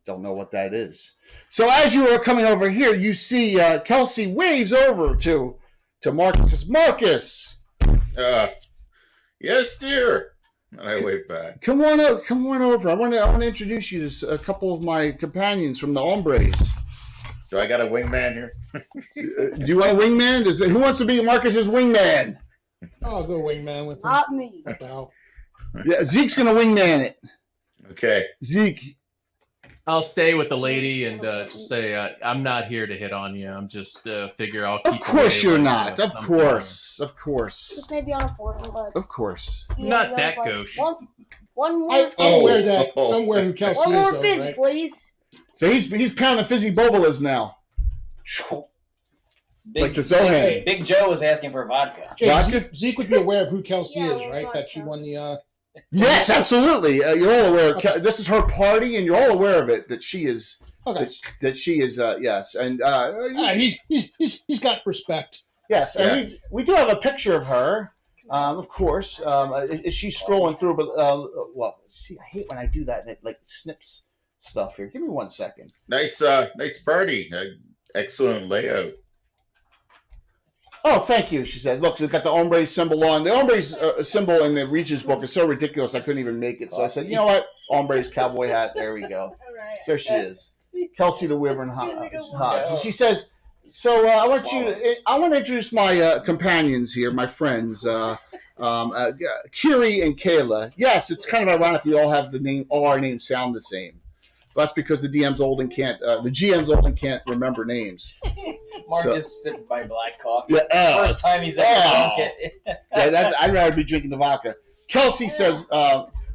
Don't know what that is. So as you are coming over here, you see Kelsey waves over to Marcus. Says, Marcus, Yes, dear. And I wave back. come on over. I want to introduce you to a couple of my companions from the Hombres. Do I got a wingman here? Do you want a wingman? Who wants to be Marcus's wingman? I'll go wingman with him. Not me. Well, Yeah, Zeke's gonna wingman it. Okay. Zeke. I'll stay with the lady and just say I'm not here to hit on you. I'm just figure I'll keep. Of course away you're like, not. Of some course. Of course. Just maybe on a portal, but Of course. Not goes that like, gauche. One more I'm fizzy. aware that I'm aware who Kelsey One is. more though, fizzy, right? please. So he's pounding fizzy bobolas now. Like the Zohan. Big Joe was asking for vodka. Jay, Vodka? Zeke would be aware of who Kelsey Yeah, is, well, right? That vodka. she won the. Yes, absolutely. You're all aware. Okay. This is her party, and you're all aware of it. That she is. Okay. That she is. Yes, and He's got respect. yes, and we do have a picture of her. Of course, is she scrolling through? But well, see, I hate when I do that and it like snips stuff here. Give me 1 second. Nice party. Excellent layout. Oh, thank you, she said. Look, they've got the ombre symbol on. The ombre's symbol in the Regis book is so ridiculous I couldn't even make it. So I said, you know what? Ombre's cowboy hat. There we go. There she is. Kelsey the Wyvern Hobbs. She says, so I want to introduce my companions here, my friends, Kiri and Kayla. Yes, it's kind of ironic we all have all our names sound the same. But that's because the GM's old and can't remember names. Mark So- just sipped my black coffee. Yeah, First time he's ever drunk it. yeah, I'd rather be drinking the vodka. Kelsey says,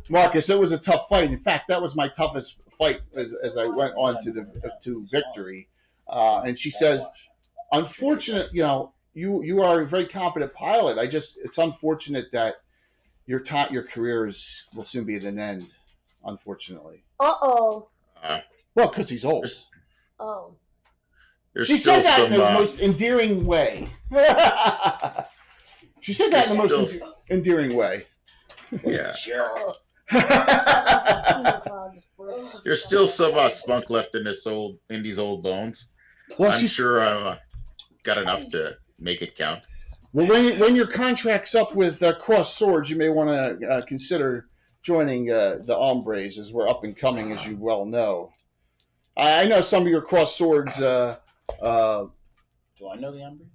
Marcus, it was a tough fight. In fact, that was my toughest fight as I went on to victory. And she says, unfortunate, you know, you are a very competent pilot. It's unfortunate that your career will soon be at an end, unfortunately. Uh-oh. Well, because he's old. Oh. There's She still said that in the some. most endearing way. She said that in the most endearing way. Yeah. Jerk. There's still some spunk left in these old bones. Well, I'm she's sure I got enough to make it count. Well, when your contract's up with Cross Swords, you may want to consider joining the Hombres, as we're up and coming, as you well know. I know some of your Cross Swords. Do I know the Umbers?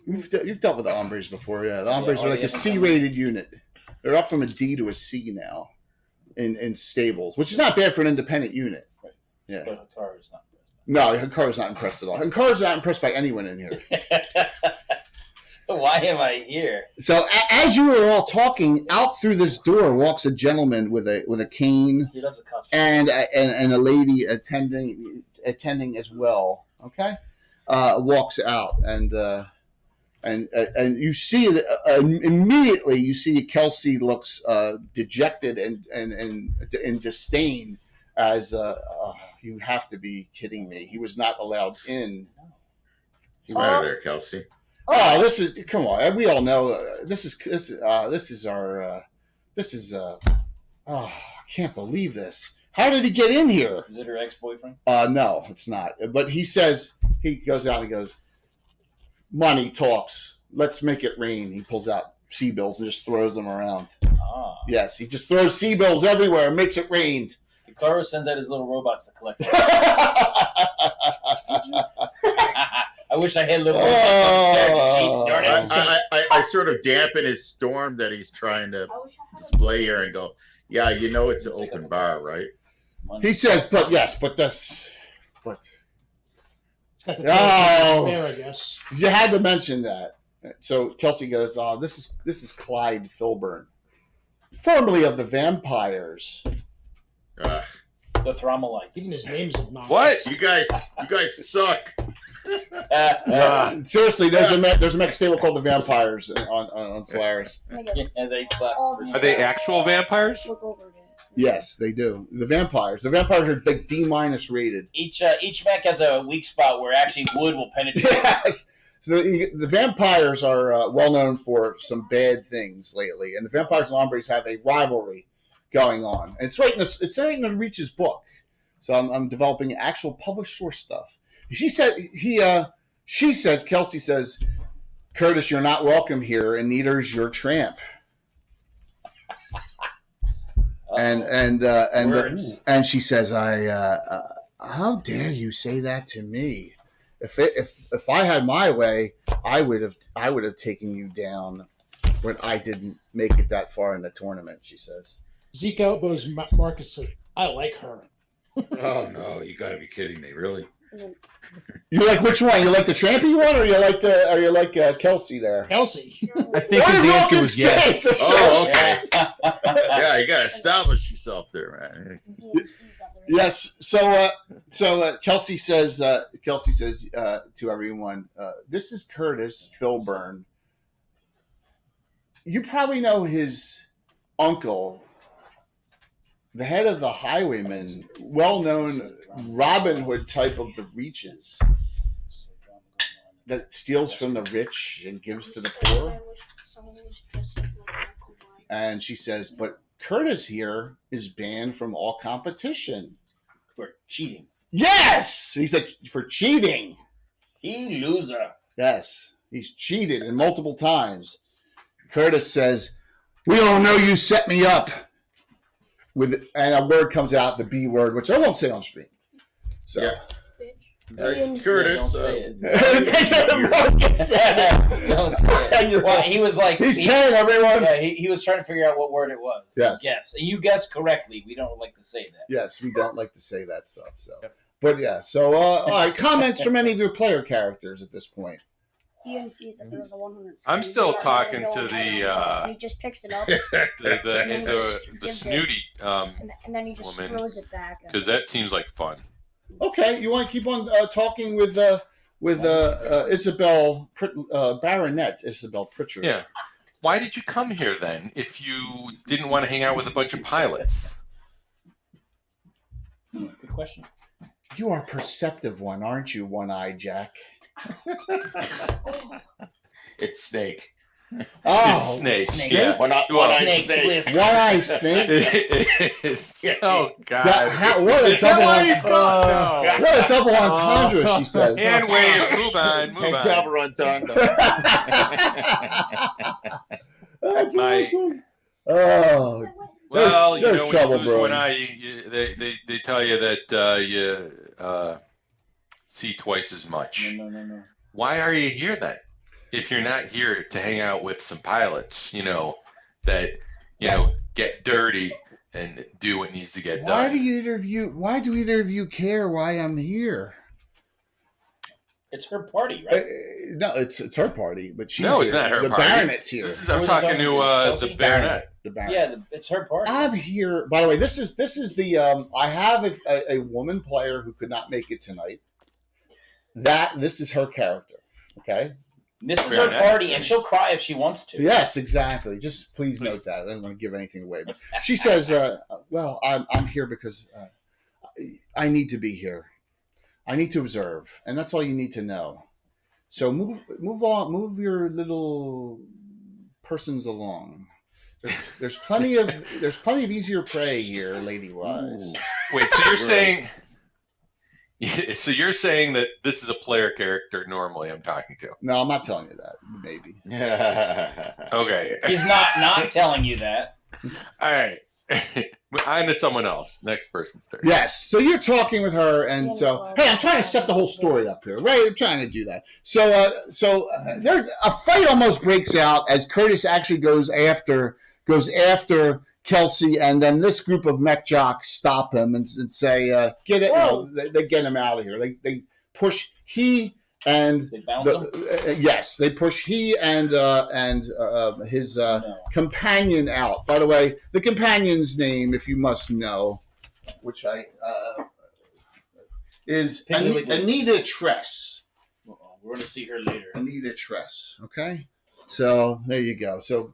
You've dealt with the Hombres before, yeah. The Hombres are like a C-rated unit. They're up from a D to a C now in stables, which is not bad for an independent unit. Yeah. But Hikaru's not. No, Hikaru's not impressed at all. Hikaru's not impressed by anyone in here. Why am I here? So as you were all talking, out through this door walks a gentleman with a cane He loves a costume. and a lady attending as well. Okay, walks out and you see it immediately. You see Kelsey looks dejected and in disdain as you have to be kidding me. He was not allowed in. What's the matter there, Kelsey? Oh, this is, come on. We all know I can't believe this. How did he get in here? Is it her ex-boyfriend? No, it's not. But he says, he goes out and he goes, money talks. Let's make it rain. He pulls out C-bills and just throws them around. Ah. Yes, he just throws C-bills everywhere and makes it rain. Hikaru sends out his little robots to collect them. I wish I had little robots. I sort of dampen his storm that he's trying to display here and go, yeah, you know it's an open bar, right? He says, but it's got the there, I guess. You had to mention that. So Kelsey goes, oh, this is Clyde Filburn, formerly of the Vampires. The Thromalites. Even his name's obnoxious. What? You guys suck. Seriously, there's a mech stable called the Vampires on Solaris. Yeah, they suck. Are they actual vampires? Look over it. Yes, they do. The Vampires are like D- rated. Each mech has a weak spot where actually wood will penetrate. Yes. So the Vampires are well known for some bad things lately, and the Vampires and Hombres have a rivalry going on. And it's right in the Reach's book. So I'm developing actual published source stuff. She says, Kelsey says, Curtis, you're not welcome here, and neither's your tramp. And she says, how dare you say that to me? If I had my way, I would have taken you down when I didn't make it that far in the tournament. She says. Zeke elbows Marcus. Says, I like her. Oh no, you got to be kidding me, really? You like which one? You like the trampy one, or you like Kelsey there? Kelsey. I think his answer was yes. Oh, okay. Yeah, you got to establish yourself there, man. Yes. So Kelsey says to everyone, this is Curtis Filburn. You probably know his uncle, the head of the Highwaymen, well-known Robin Hood type of the Reaches, that steals from the rich and gives to the poor. And she says, but Curtis here is banned from all competition. For cheating. Yes! He said for cheating. He loser. Yes, he's cheated in multiple times. Curtis says, we all know you set me up. And a word comes out, the B word, which I won't say on stream. So. Yeah. Curtis. Don't say it. Well, he was like, he's 10, everyone. Yeah, he was trying to figure out what word it was. Yes. Yes. And you guessed correctly. We don't like to say that. Yes, we don't like to say that stuff. So, But yeah, so all right, comments from any of your player characters at this point. Ian sees that there was a 100. I'm still talking to and he just picks it up. the snooty and then he just woman, throws it back. because that seems like fun. Okay, you want to keep on talking with Isabel Baronet Isabel Pritchard? Yeah. Why did you come here then if you didn't want to hang out with a bunch of pilots? Good question. You are a perceptive one, aren't you, One-Eye Jack? It's Snake. Oh, It's Snake. Snake. Yeah. One-eyed snake. Bliss. One-Eye Snake. Oh God! What a double No. what a double entendre, she says. And wave, move on. And double entendre. That's My- awesome. Oh, Well, you There's know, when trouble you lose brewing. one eye, they tell you that you see twice as much. No. Why are you here then? If you're not here to hang out with some pilots, that get dirty and do what needs to get why done. do either of you care why I'm here? It's her party, right? No, it's her party, but she's No, it's here. not her The party. Baronet's here. I'm talking to Kelsey? the Baronet. The Baronet. Yeah, it's her party. I'm here. By the way, this is the. I have a woman player who could not make it tonight. This is her character. Okay. This is her party, and she'll cry if she wants to. Yes, exactly. Just please note that. I don't want to give anything away, but she says, "Well, I'm here because I need to be here. I need to observe, and that's all you need to know. So move on, move your little persons along. There's plenty of easier prey here, Lady Wise. Wait, so you're saying that this is a player character normally I'm talking to? No, I'm not telling you that. Maybe. Okay. He's not telling you that. All right. On to someone else. Next person's turn. Yes. So you're talking with her, and so hey, I'm trying to set the whole story up here, right? I'm trying to do that. So there's a fight almost breaks out as Curtis actually goes after Kelsey, and then this group of mech jocks stop him and say, "Get it!" No, they get him out of here. They push he and They bounce him? yes, they push he and his companion out. By the way, the companion's name, if you must know, which is Anita Tress. We're going to see her later. Anita Tress. Okay, so there you go. So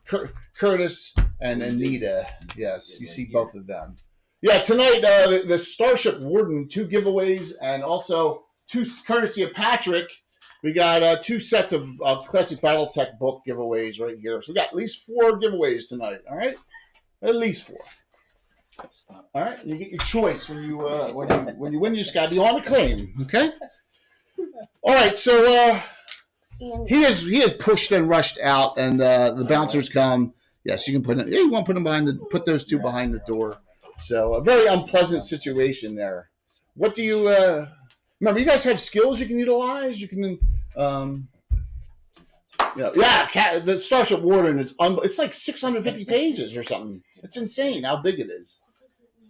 Curtis and Anita. Yes, you see both of them. Yeah, tonight the Starship Warden 2 giveaways, and also 2 courtesy of Patrick. We got 2 sets of classic Battletech book giveaways right here. So we got at least 4 giveaways tonight. All right, at least 4. All right, you get your choice when you win. You just got to be on the claim. Okay. All right, so he is pushed and rushed out, and the bouncers come. Yes, you can put it. Yeah, you want to put those 2 behind the door. So a very unpleasant situation there. What do you remember? You guys have skills you can utilize. You can, the Starship Warden is it's like 650 pages or something. It's insane how big it is.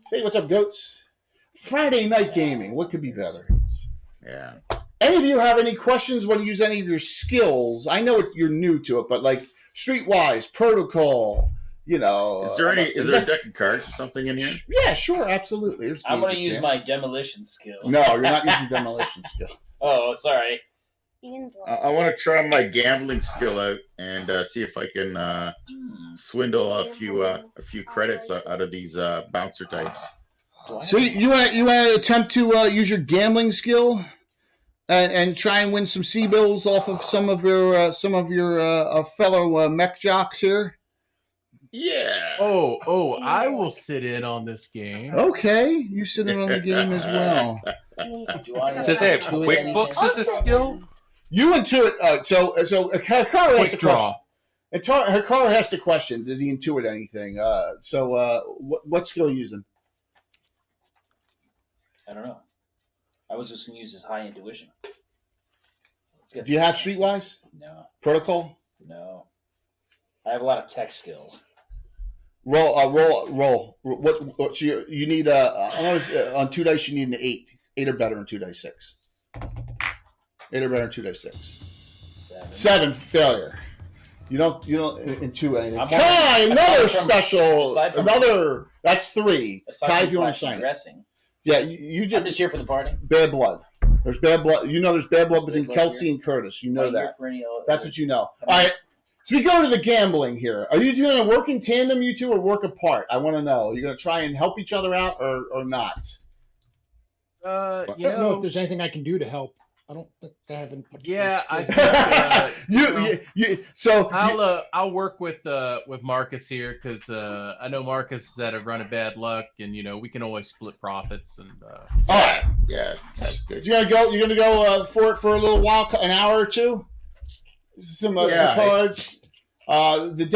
Hey, what's up, goats? Friday night gaming. What could be better? Yeah. Any of you have any questions? Want to use any of your skills? I know you're new to it, but like Streetwise, Protocol, Is there a deck of cards or something in here? Yeah, sure, absolutely. I'm going to use my demolition skill. No, you're not using demolition skill. Oh, sorry. I want to try my gambling skill out and see if I can swindle a few credits out of these bouncer types. So you want to attempt to use your gambling skill and try and win some C-bills off of some of your fellow mech jocks here? Yeah. Oh, I will sit in on this game. Okay, you sit in on the game as well. It says hey, QuickBooks is a skill. You intuit. So Hikaru has the question. Hikaru has the question. Does he intuit anything? What skill are you using? I don't know. I was just going to use his high intuition. Do you have Streetwise? No. Protocol? No. I have a lot of tech skills. Roll. What you need? On 2 dice, you need an 8. 8 or better on 2 dice 6. 8 or better on 2 dice 6. 7 failure. You don't intuit anything. Kai, another special. That's 3. Kai, if you want to sign it. Yeah, I'm just here for the party. Bad blood. There's bad blood. There's bad blood between Kelsey and Curtis. You know that. That's what you know. All right. So we go to the gambling here. Are you going to work in tandem, you two, or work apart? I want to know. Are you going to try and help each other out or not? I don't know if there's anything I can do to help. I don't think I have any. Yeah, I think, I'll work with Marcus here because I know Marcus is at a run of bad luck, and we can always split profits. And all right, yeah, that's good. You're gonna go for it for a little while, an hour or two. Some cards. The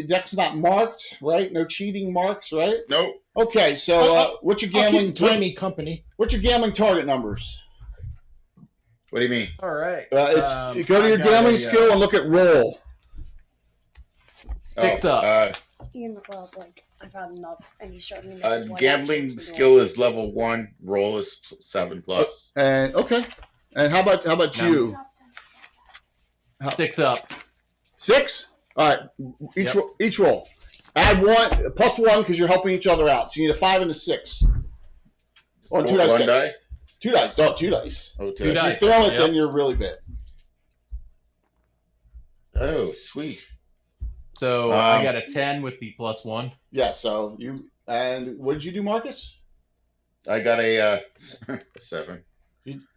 deck's not marked, right? No cheating marks, right? Nope. Okay, so what's your gambling? Tiny company. What's your gambling target numbers? What do you mean? All right. Go to your gambling skill and look at roll. 6 up. Ian McLeod's like, I've had enough, and he's starting to gambling skill is level 1. Roll is 7 plus. And okay. And how about you? 6 up. 6. All right. Each roll. Add 1 +1 because you're helping each other out. So you need a 5 and a 6. Or 2 dice 6. Die? 2 dice. No, 2 dice. Oh, 2 dice. If you fail it, then you're really bad. Oh, sweet. So I got a 10 with the +1. Yeah. So and what did you do, Marcus? I got a 7.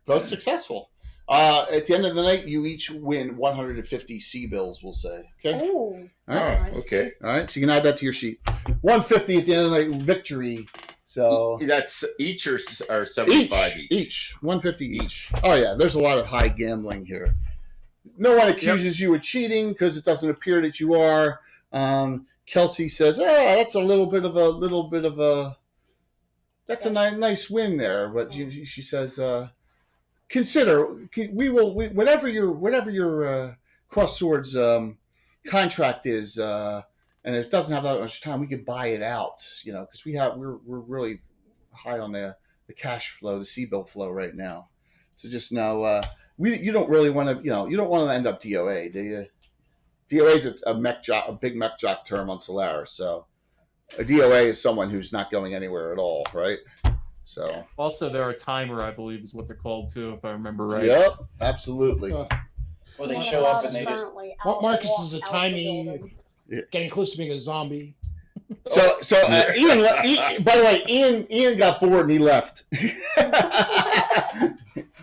Both successful. At the end of the night, you each win 150 sea bills, we'll say. Okay? Oh, All that's right. nice. Okay. All right, so you can add that to your sheet. 150 at the end of the night, victory. So That's each or 75 each 150 each. Oh yeah, there's a lot of high gambling here. No one accuses you of cheating because it doesn't appear that you are. Kelsey says, that's a little bit of a that's a nice win there. But she says, consider whatever your cross swords contract is, and it doesn't have that much time. We could buy it out, because we're really high on the cash flow, the C-bill flow right now. So just know, you don't really want to, you don't want to end up DOA, do you? DOA is a big mech jock term on Solaris. So a DOA is someone who's not going anywhere at all, right? So Also, they're a timer, I believe, is what they're called too, if I remember right. Yep, absolutely. Or they One show of up us and they just. currently out- Marcus walked is a out the tiny, building. getting close to being a zombie. So Ian, by the way, Ian got bored and he left.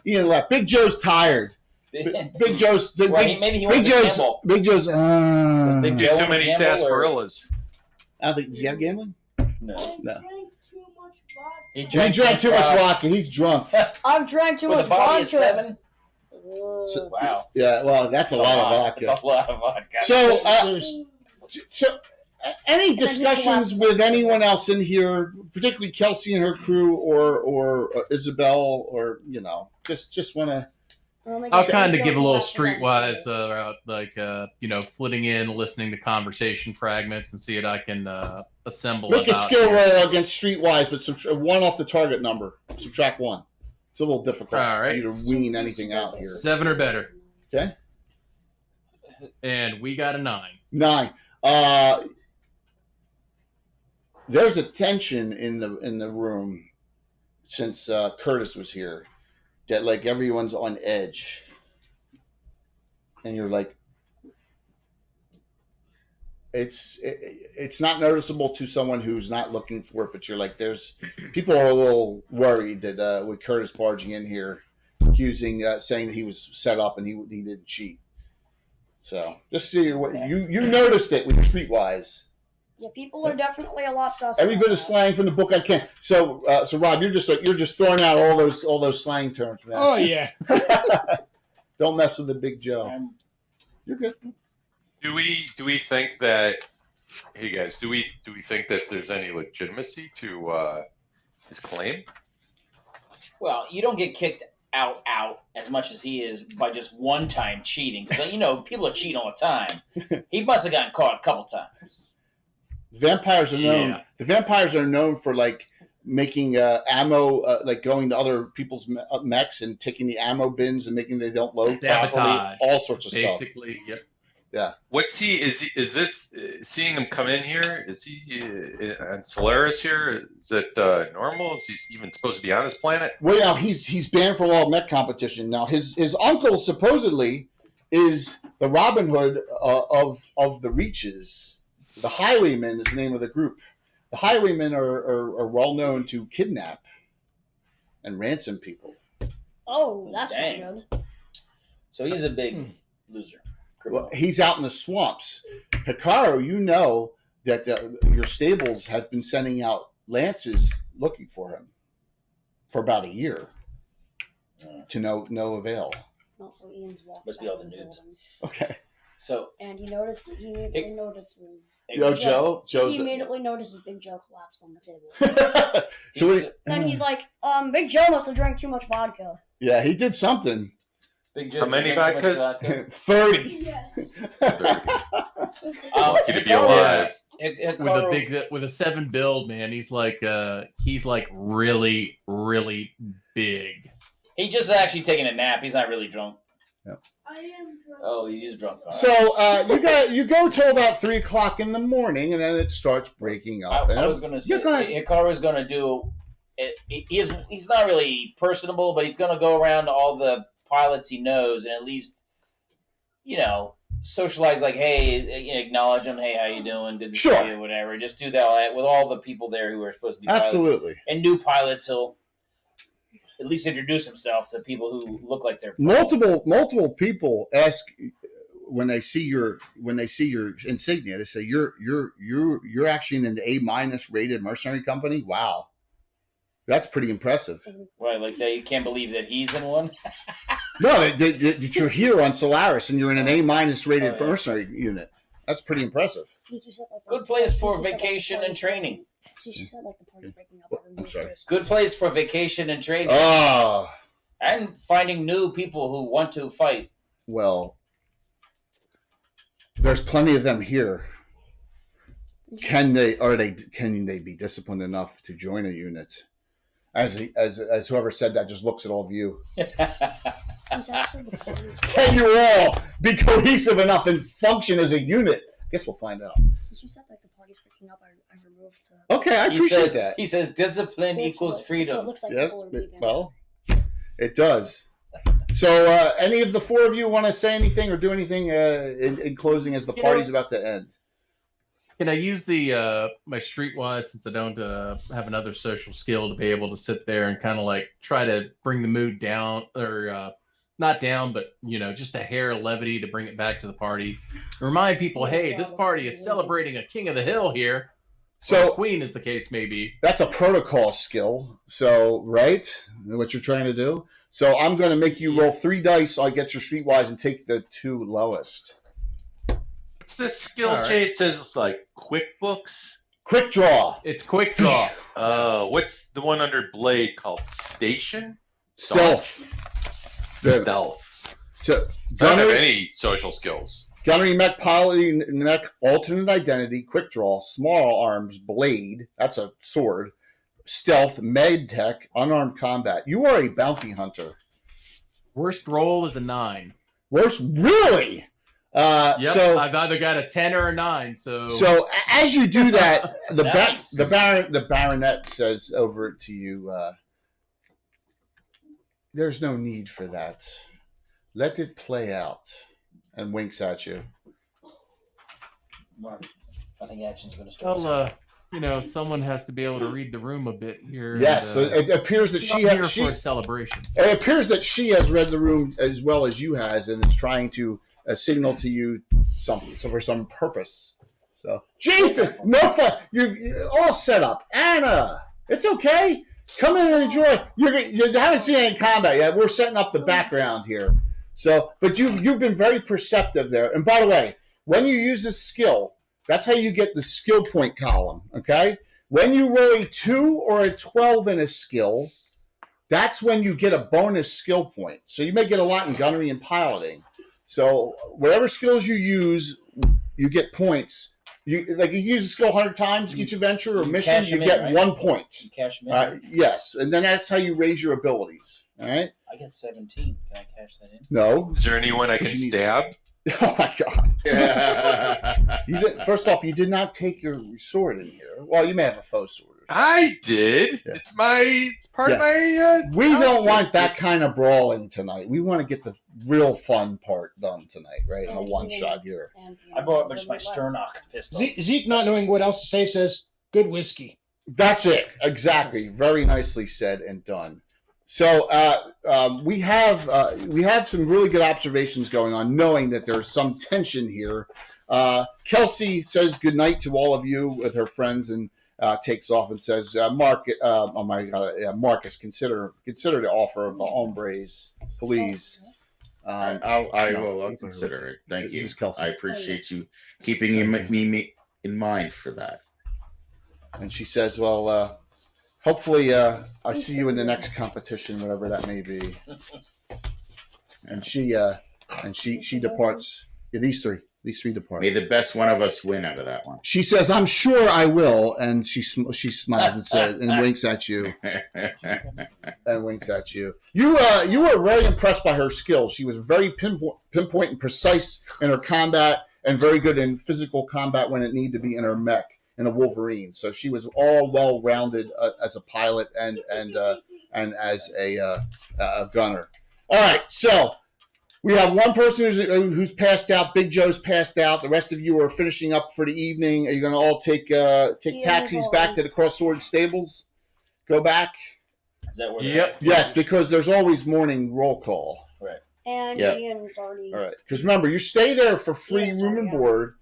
Ian left. Big Joe's tired. Big Joe's. Well, maybe he wants to gamble. Big Joe's. Big Joe Too many gamble, sarsaparillas. I don't think does he have gambling? No. I No. drank too much vodka. He He drank too much vodka. He's drunk. I've drank too With much a body of vodka. 7. So- Wow. Yeah, well, that's a lot of It's vodka. a lot of vodka. So, There's any discussions with anyone else in here, particularly Kelsey and her crew, or Isabel, or just want to. I'll kind of give a little streetwise, flitting in, listening to conversation fragments, and see if I can assemble. Make a about skill here. roll against Streetwise, but one off the target number. Subtract 1. It's a little difficult All right. for you to wean anything out here. 7 or better. Okay. And we got a 9. 9. There's a tension in the room since Curtis was here, that like everyone's on edge, and you're like, it's not noticeable to someone who's not looking for it, but you're like, there's people are a little worried that with Curtis barging in here, saying that he was set up and he didn't cheat. So just so you noticed it with Streetwise. Yeah, people are definitely a lot suspect. Every bit of slang from the book I can. So Rob, you're just throwing out all those slang terms, man. oh yeah. Don't mess with the Big Joe. You're good. Do we think that? Hey guys, do we think that there's any legitimacy to his claim? Well, you don't get kicked out as much as he is by just one time cheating. Because people are cheating all the time. He must have gotten caught a couple times. Vampires are known. Yeah. The vampires are known for like making ammo, like going to other people's mechs and taking the ammo bins and making they don't load properly. Sabotage. All sorts of stuff. Basically, yep. Yeah. What's he? Is this seeing him come in here? Is he on Solaris here? Is it normal? Is he even supposed to be on this planet? Well, yeah, he's banned from all mech competition now. His uncle supposedly is the Robin Hood of the Reaches. The Highwaymen is the name of the group. The Highwaymen are well known to kidnap and ransom people. Oh, that's not Dang. good. So he's a big loser. Well, he's out in the swamps. Hikaru, you know that your stables have been sending out lances looking for him for about a year to no avail. Also, Ian's walked Must be out all the of noobs. building. Okay. So And he immediately notices. Joe's. He immediately notices Big Joe collapsed on the table. So what Then he's like, Big Joe must have drank too much vodka. yeah, he did something. Big Joe, How many drank too much vodkas? vodka. 30. Yes. Lucky to be alive. With a 7 build, man, he's like really, really big. He just actually taking a nap. He's not really drunk. I am drunk. Oh, he is drunk. All right. So you go till about 3 o'clock in the morning, and then it starts breaking up. I was going to say, Hikaru's going to do. He's not really personable, but he's going to go around to all the pilots he knows and at least, socialize, like, hey, acknowledge them. Hey, how you doing? Good to Sure. see you, whatever. Just do that with all the people there who are supposed to be pilots. Absolutely. And new pilots, he'll at least introduce himself to people who look like they're Multiple people ask when they see your insignia. They say you're actually in an A- rated mercenary company. Wow, that's pretty impressive. Right, like they can't believe that he's in one. No, that you're here on Solaris and you're in an A- rated mercenary unit. That's pretty impressive. Good place for vacation and training. She said like the party's breaking up. I'm sorry. Good place for vacation and training. Oh, And finding new people who want to fight. well, there's plenty of them here. Can they be disciplined enough to join a unit? As whoever said that just looks at all of you. She's actually the party's Can you all be cohesive enough and function as a unit? I guess we'll find out. Since you said like the party's breaking up, I removed the. Okay, I appreciate that. He says discipline equals So it freedom. looks like Yep. people are leaving. Well, it does. So, any of the four of you want to say anything or do anything in closing as the party's about to end? Can I use the my streetwise, since I don't have another social skill, to be able to sit there and kind of like try to bring the mood down, or not down, but just a hair of levity to bring it back to the party. Remind people, hey, this party is celebrating a king of the hill here. So, or queen, as the case may be. That's a protocol skill. So, right, what you're trying to do. So, I'm going to make you roll 3 dice. I'll get your streetwise and take the 2 lowest. What's this skill, All right. Jay? It says it's like QuickBooks. Quick draw. It's quick draw. What's the one under Blade called? Station? Stealth. Stealth. So, I don't have gunnery, any social skills. mech piloting, mech alternate identity, quick draw, small arms, blade. That's a sword. Stealth, med tech, unarmed combat. You are a bounty hunter. Worst roll is a 9. Worse, really? Yep, So I've either got a 10 or a 9. So as you do that, Nice. the baronet says over to you, "There's no need for that. Let it play out," and winks at you. Mark, I think action's going to start. well, someone has to be able to read the room a bit here. Yes, so and, it appears that I'm here she for a celebration. it appears that she has read the room as well as you has, and is trying to signal to you something for some purpose. So, Jason, no fun. You're all set up. Anna, it's okay. Come in and enjoy. You haven't seen any combat yet. We're setting up the background here. So, but you've been very perceptive there. And by the way, when you use this skill, that's how you get the skill point column. Okay, when you roll a 2 or a 12 in a skill, that's when you get a bonus skill point. So you may get a lot in gunnery and piloting. So whatever skills you use, you get points. You use a skill 100 times each adventure or You mission, cash you them get in, right? 1 point. You cash them in. Yes, and then that's how you raise your abilities. All right? I get 17. Can I cash that in? No. Is there anyone I can You need- stab? Oh my God! First off, you did not take your sword in here. Well, you may have a faux sword. Or something. I did. Yeah. It's part of my. We don't want that kind of brawling tonight. We want to get the real fun part done tonight, right? In a one shot here. I brought just my Sternock pistol. Zeke, not knowing what else to say, says, "Good whiskey." That's it. Exactly. Very nicely said and done. So we have some really good observations going on, knowing that there's some tension here. Kelsey says good night to all of you with her friends and takes off and says, Marcus, consider the offer of the hombres, please. I'll consider it. Thank This you. is Kelsey. I appreciate you keeping me in mind for that. And she says, well, hopefully I see you in the next competition, whatever that may be. And she departs. Yeah, these three depart. May the best one of us win out of that one. She says, "I'm sure I will," and she smiles and says, and winks at you, You were very impressed by her skills. She was very pinpoint and precise in her combat, and very good in physical combat when it needed to be in her mech in a Wolverine. So she was all well rounded as a pilot and as a gunner. All right, so We have one person who's passed out. Big Joe's passed out. The rest of you are finishing up for the evening. Are you going to all take taxis back to the Crossword Stables? Go back? Is that where? Yep. Yes, because there's always morning roll call. Right. And Yeah. Ian's already. All right. Because remember, you stay there for free Ian's room and already board.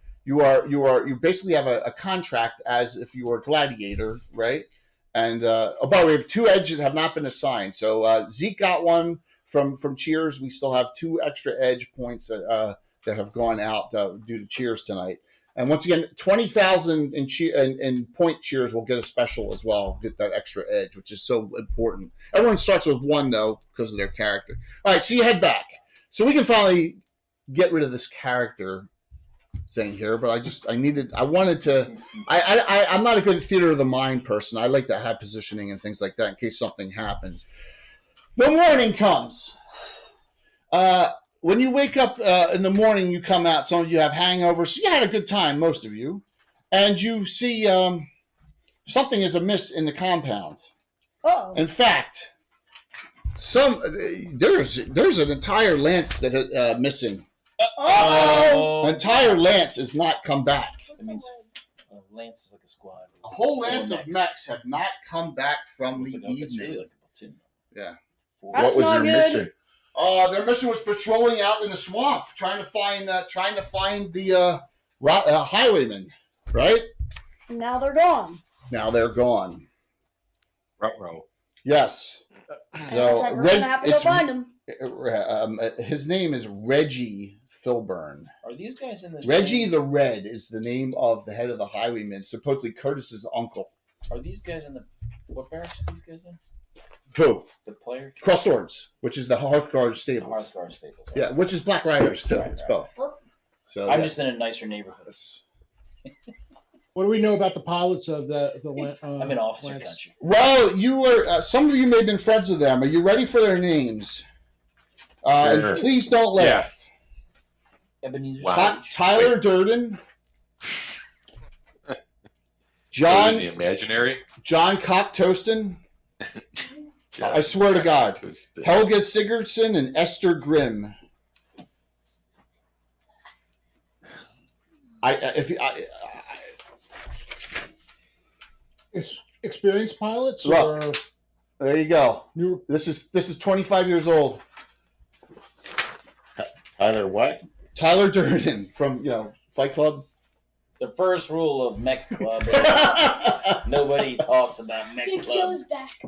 You basically have a contract as if you were a gladiator, right? And by the way, we have 2 edges that have not been assigned. So Zeke got one from Cheers. We still have 2 extra edge points that have gone out due to Cheers tonight. And once again, 20,000 in point Cheers will get a special as well. Get that extra edge, which is so important. Everyone starts with 1 though because of their character. All right, so you head back. So we can finally get rid of this character thing here, but I'm not a good theater of the mind person. I like to have positioning and things like that in case something happens. The morning comes. When you wake up in the morning, you come out. Some of you have hangovers. So you had a good time, most of you. And you see something is amiss in the compound. Oh. In fact, there's an entire lance that is missing. Oh. An entire lance has not come back. That means Lance is like a squad. A whole lance of mechs have not come back from the It's really evening. like a platoon. Yeah. What That's was not their good. mission? Their mission was patrolling out in the swamp, trying to find the highwaymen. Right And now they're gone. now, they're gone. Ruh-roh. Yes. So we're gonna have to go find them. His name is Reggie Filburn. Are these guys in this? Reggie the Red is the name of the head of the highwaymen, supposedly Curtis's uncle. Are these guys in the? What barracks are these guys in? Who? The player. Cross Swords, which is the Hearthguard stables. Hearthguard Staples. Yeah, which is Black Riders too. It's both. So I'm yeah. just in a nicer neighborhood. What do we know about the pilots of the I'm in officer Lance? country. Well, you were. Some of you may have been friends with them. Are you ready for their names? Sure. And please don't laugh. Ebenezer Wow. Scrooge. Tyler Durden, So John is he imaginary? John Cock-Toston. I swear to God, Helga Sigurdsson and Esther Grimm. Experienced pilots Look. or There you go. new? This is 25 years old. Either what? Tyler Durden from Fight Club. The first rule of Mech Club is nobody talks about Mech Big Club. Joe's back.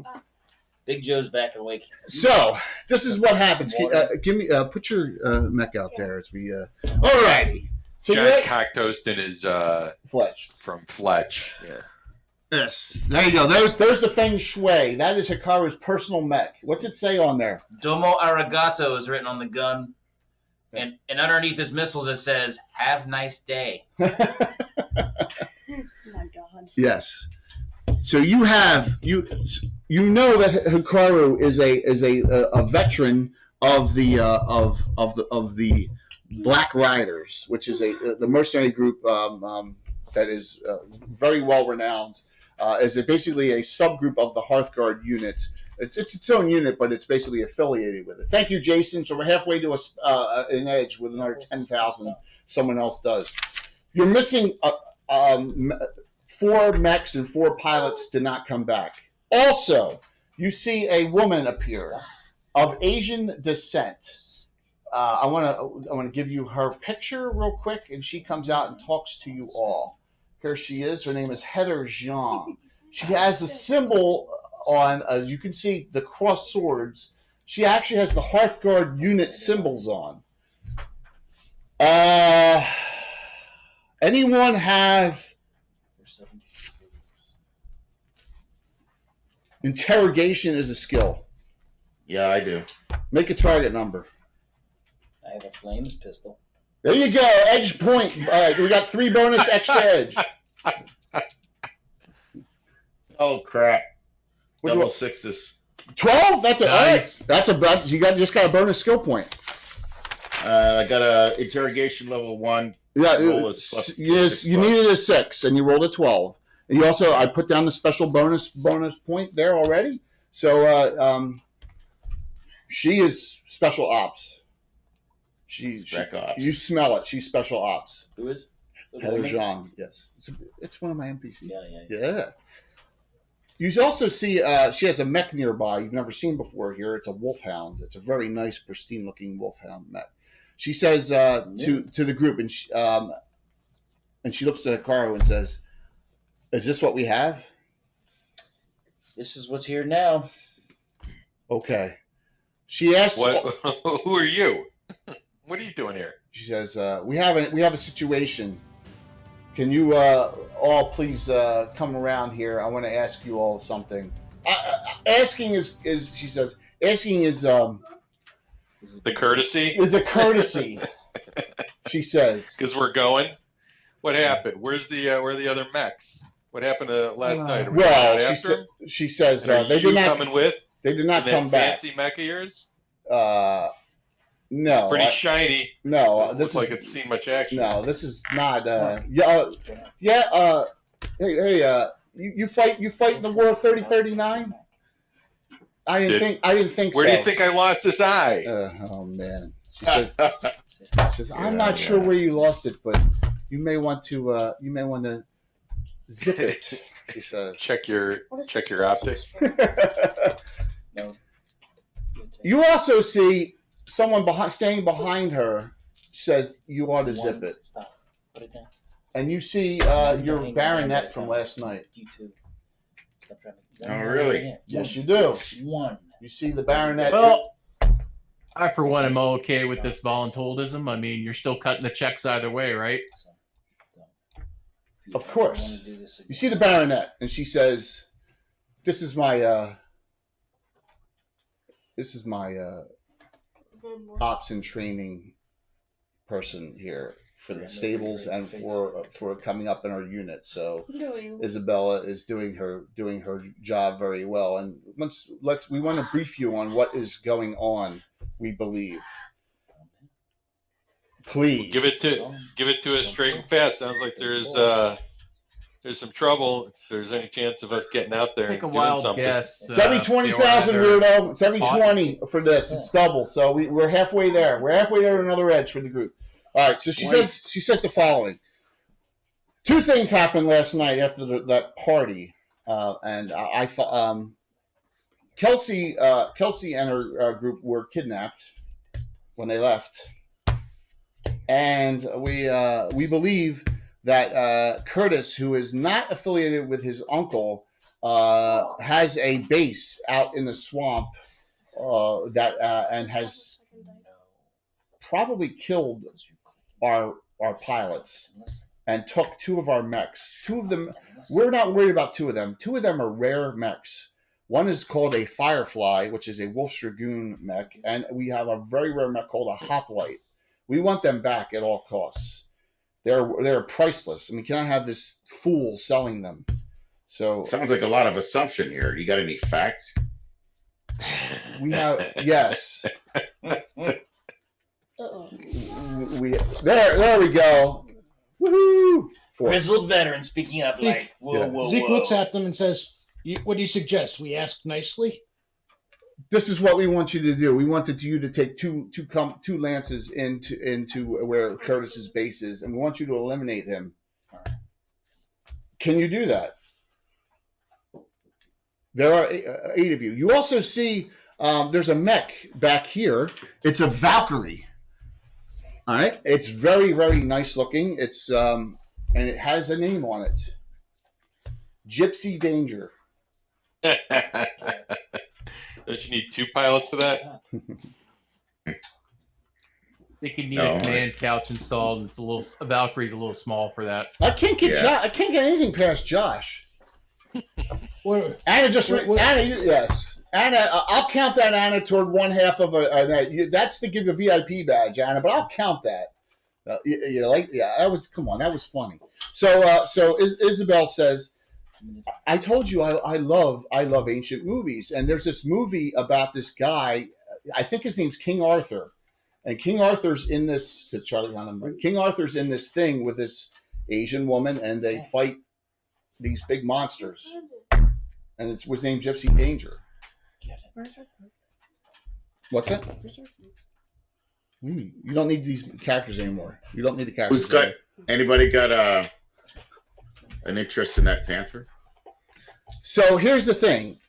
Big Joe's back awake. So this is what happens. Water. Give me put your mech out there as we. Alrighty. So John you're Cock-Toston is Fletch. from Fletch. Yeah. Yes. There you go. There's the Feng Shui. That is Hikaru's personal mech. What's it say on there? Domo arigato is written on the gun. And underneath his missiles it says, "Have nice day." Oh my God. Yes. So you have you know that Hikaru is a veteran of the Black Riders, which is the mercenary group that is very well renowned. Is basically a subgroup of the Hearthguard unit. It's its own unit, but it's basically affiliated with it. Thank you, Jason. So we're halfway to an edge with another 10,000. Someone else does. You're missing 4 mechs and 4 pilots did not come back. Also, you see a woman appear of Asian descent. I want to give you her picture real quick, and she comes out and talks to you all. Here she is. Her name is Heather Zhang. She has a symbol on, as you can see, the cross swords. She actually has the Hearthguard unit symbols on. Anyone have interrogation as a skill? Yeah, I do. Make a target number. I have a flames pistol. There you go. Edge point. All right, we got 3 bonus extra edge. Oh crap! What do you Double want? sixes. 12? That's a Nice. That's you just got a bonus skill point. I got a interrogation level 1. Yeah, Roll is plus yes, 6 you bucks. needed a 6 and you rolled a 12. And you also, I put down the special bonus point there already. So she is special ops. She's Spec Ops. You smell it. She's special ops. Who is? The Heather woman? Jean. Yes, it's one of my NPCs. Yeah. Yeah. You also see she has a mech nearby you've never seen before here. It's a wolfhound. It's a very nice, pristine-looking wolfhound mech. She says to the group, and she looks to Hikaru and says, "Is this what we have?" This is what's here now. Okay. She asks, What? Who are you? What are you doing here? She says, "We have a situation. Can you all please come around here? I want to ask you all something." Asking is she says, asking is The courtesy? is a courtesy. She says, Because we're going. What happened? Where are the other mechs? What happened last night? Are we well, going after 'em? she says And are they you did not coming with? they did not in come that back. fancy mech of yours? No, Pretty shiny. no. Doesn't This look is like it's seen much action. no. This is not. You fight in the war of 3039. I didn't think. Where so. do you think I lost this eye? Oh man. She says, I'm not sure where you lost it, but you may want to zip it. She says. Check your optics. No. You also see someone staying behind her. Says you ought to zip it, Stop. Put it down. and you see your baronet from last night. You too. Stop trying to. Oh, really? Yes, you do. One. You see the baronet. Well, I for one am okay with this voluntoldism. I mean, you're still cutting the checks either way, right? Of course. You see the baronet, and she says, "This is my ops and training person here for the stables and for coming up in our unit. So Isabella is doing her job very well. And we want to brief you on what is going on. We believe. Please Give it to us straight and fast. Sounds like there's some trouble. If there's any chance of us getting out there Take a and doing wild something. guess. It's every 20,000, Weirdo. It's every 20 for this. It's double. So we're halfway there. We're halfway there to another edge for the group. All right. So she says the following. Two things happened last night after that party, and I thought Kelsey and her group were kidnapped when they left, and we believe that Curtis, who is not affiliated with his uncle, has a base out in the swamp and has probably killed our pilots and took two of our mechs. Two of them, we're not worried about two of them. Two of them are rare mechs. One is called a Firefly, which is a Wolf's Dragoon mech, and we have a very rare mech called a Hoplite. We want them back at all costs. They're priceless, and we cannot have this fool selling them. So Sounds like a lot of assumption here. You got any facts? we have yes. Uh-oh. There we go. Woohoo! Grizzled veteran speaking up like, whoa. Zeke looks at them and says, "What do you suggest? We ask nicely." This is what we want you to do. We wanted you to take two lances into where Curtis's base is, and we want you to eliminate him. Can you do that? There are 8 of you. You also see there's a mech back here. It's a Valkyrie. All right, it's very, very nice looking. It's and it has a name on it, Gypsy Danger. Don't you need 2 pilots for that? They could need a command couch installed. It's a Valkyrie's a little small for that. I can't get I can't get anything past Josh. Anna yes. Anna, I'll count that, Anna, toward one half of that's to give a VIP badge, Anna, but I'll count that. That was funny. So Isabel says, I told you I love ancient movies, and there's this movie about this guy. I think his name's King Arthur, and King Arthur's in this. King Arthur's in this thing with this Asian woman, and they fight these big monsters, and it was named Gypsy Danger. Where's our group? What's that? Where's our group? You don't need these characters anymore. You don't need the characters. Who's got? Anybody got an interest in that Panther? So here's the thing: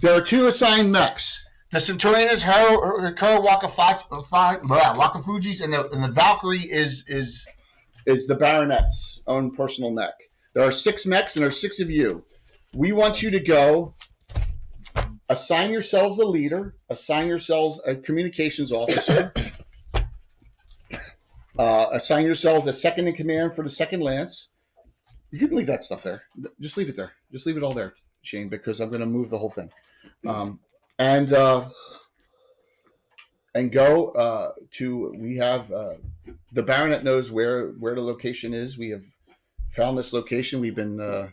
there are 2 assigned mechs. The Centurion is Hikaru Wakafuji's, and the Valkyrie is the Baronet's own personal mech. There are 6 mechs, and there are 6 of you. We want you to go. Assign yourselves a leader. Assign yourselves a communications officer. Assign yourselves a second in command for the 2nd Lance. You can leave that stuff there. Just leave it there. Just leave it all there, Shane, because I'm going to move the whole thing. And go to. We have the Baronet knows where the location is. We have found this location. We've been.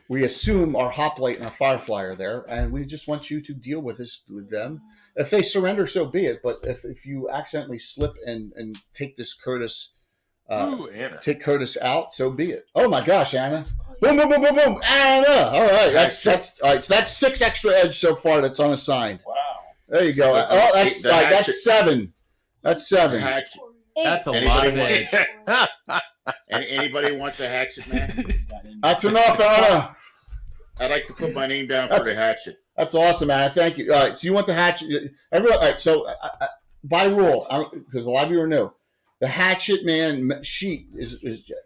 We assume our hoplite and our firefly are there, and we just want you to deal with them. If they surrender, so be it. But if you accidentally slip and take this Curtis, take Curtis out, so be it. Oh my gosh, Anna! Boom, boom, boom, boom, boom, Anna! All right, that's all right. So that's 6 extra edge so far that's unassigned. Wow. There you go. Oh, that's 7. That's 7. That's a lot of edge. Anybody want the hatchet, man? That's enough, Anna. I'd like to put my name down for the hatchet. That's awesome, Anna. Thank you. All right, so you want the hatchet? Everyone. All right, so by rule, because a lot of you are new, the hatchet man sheet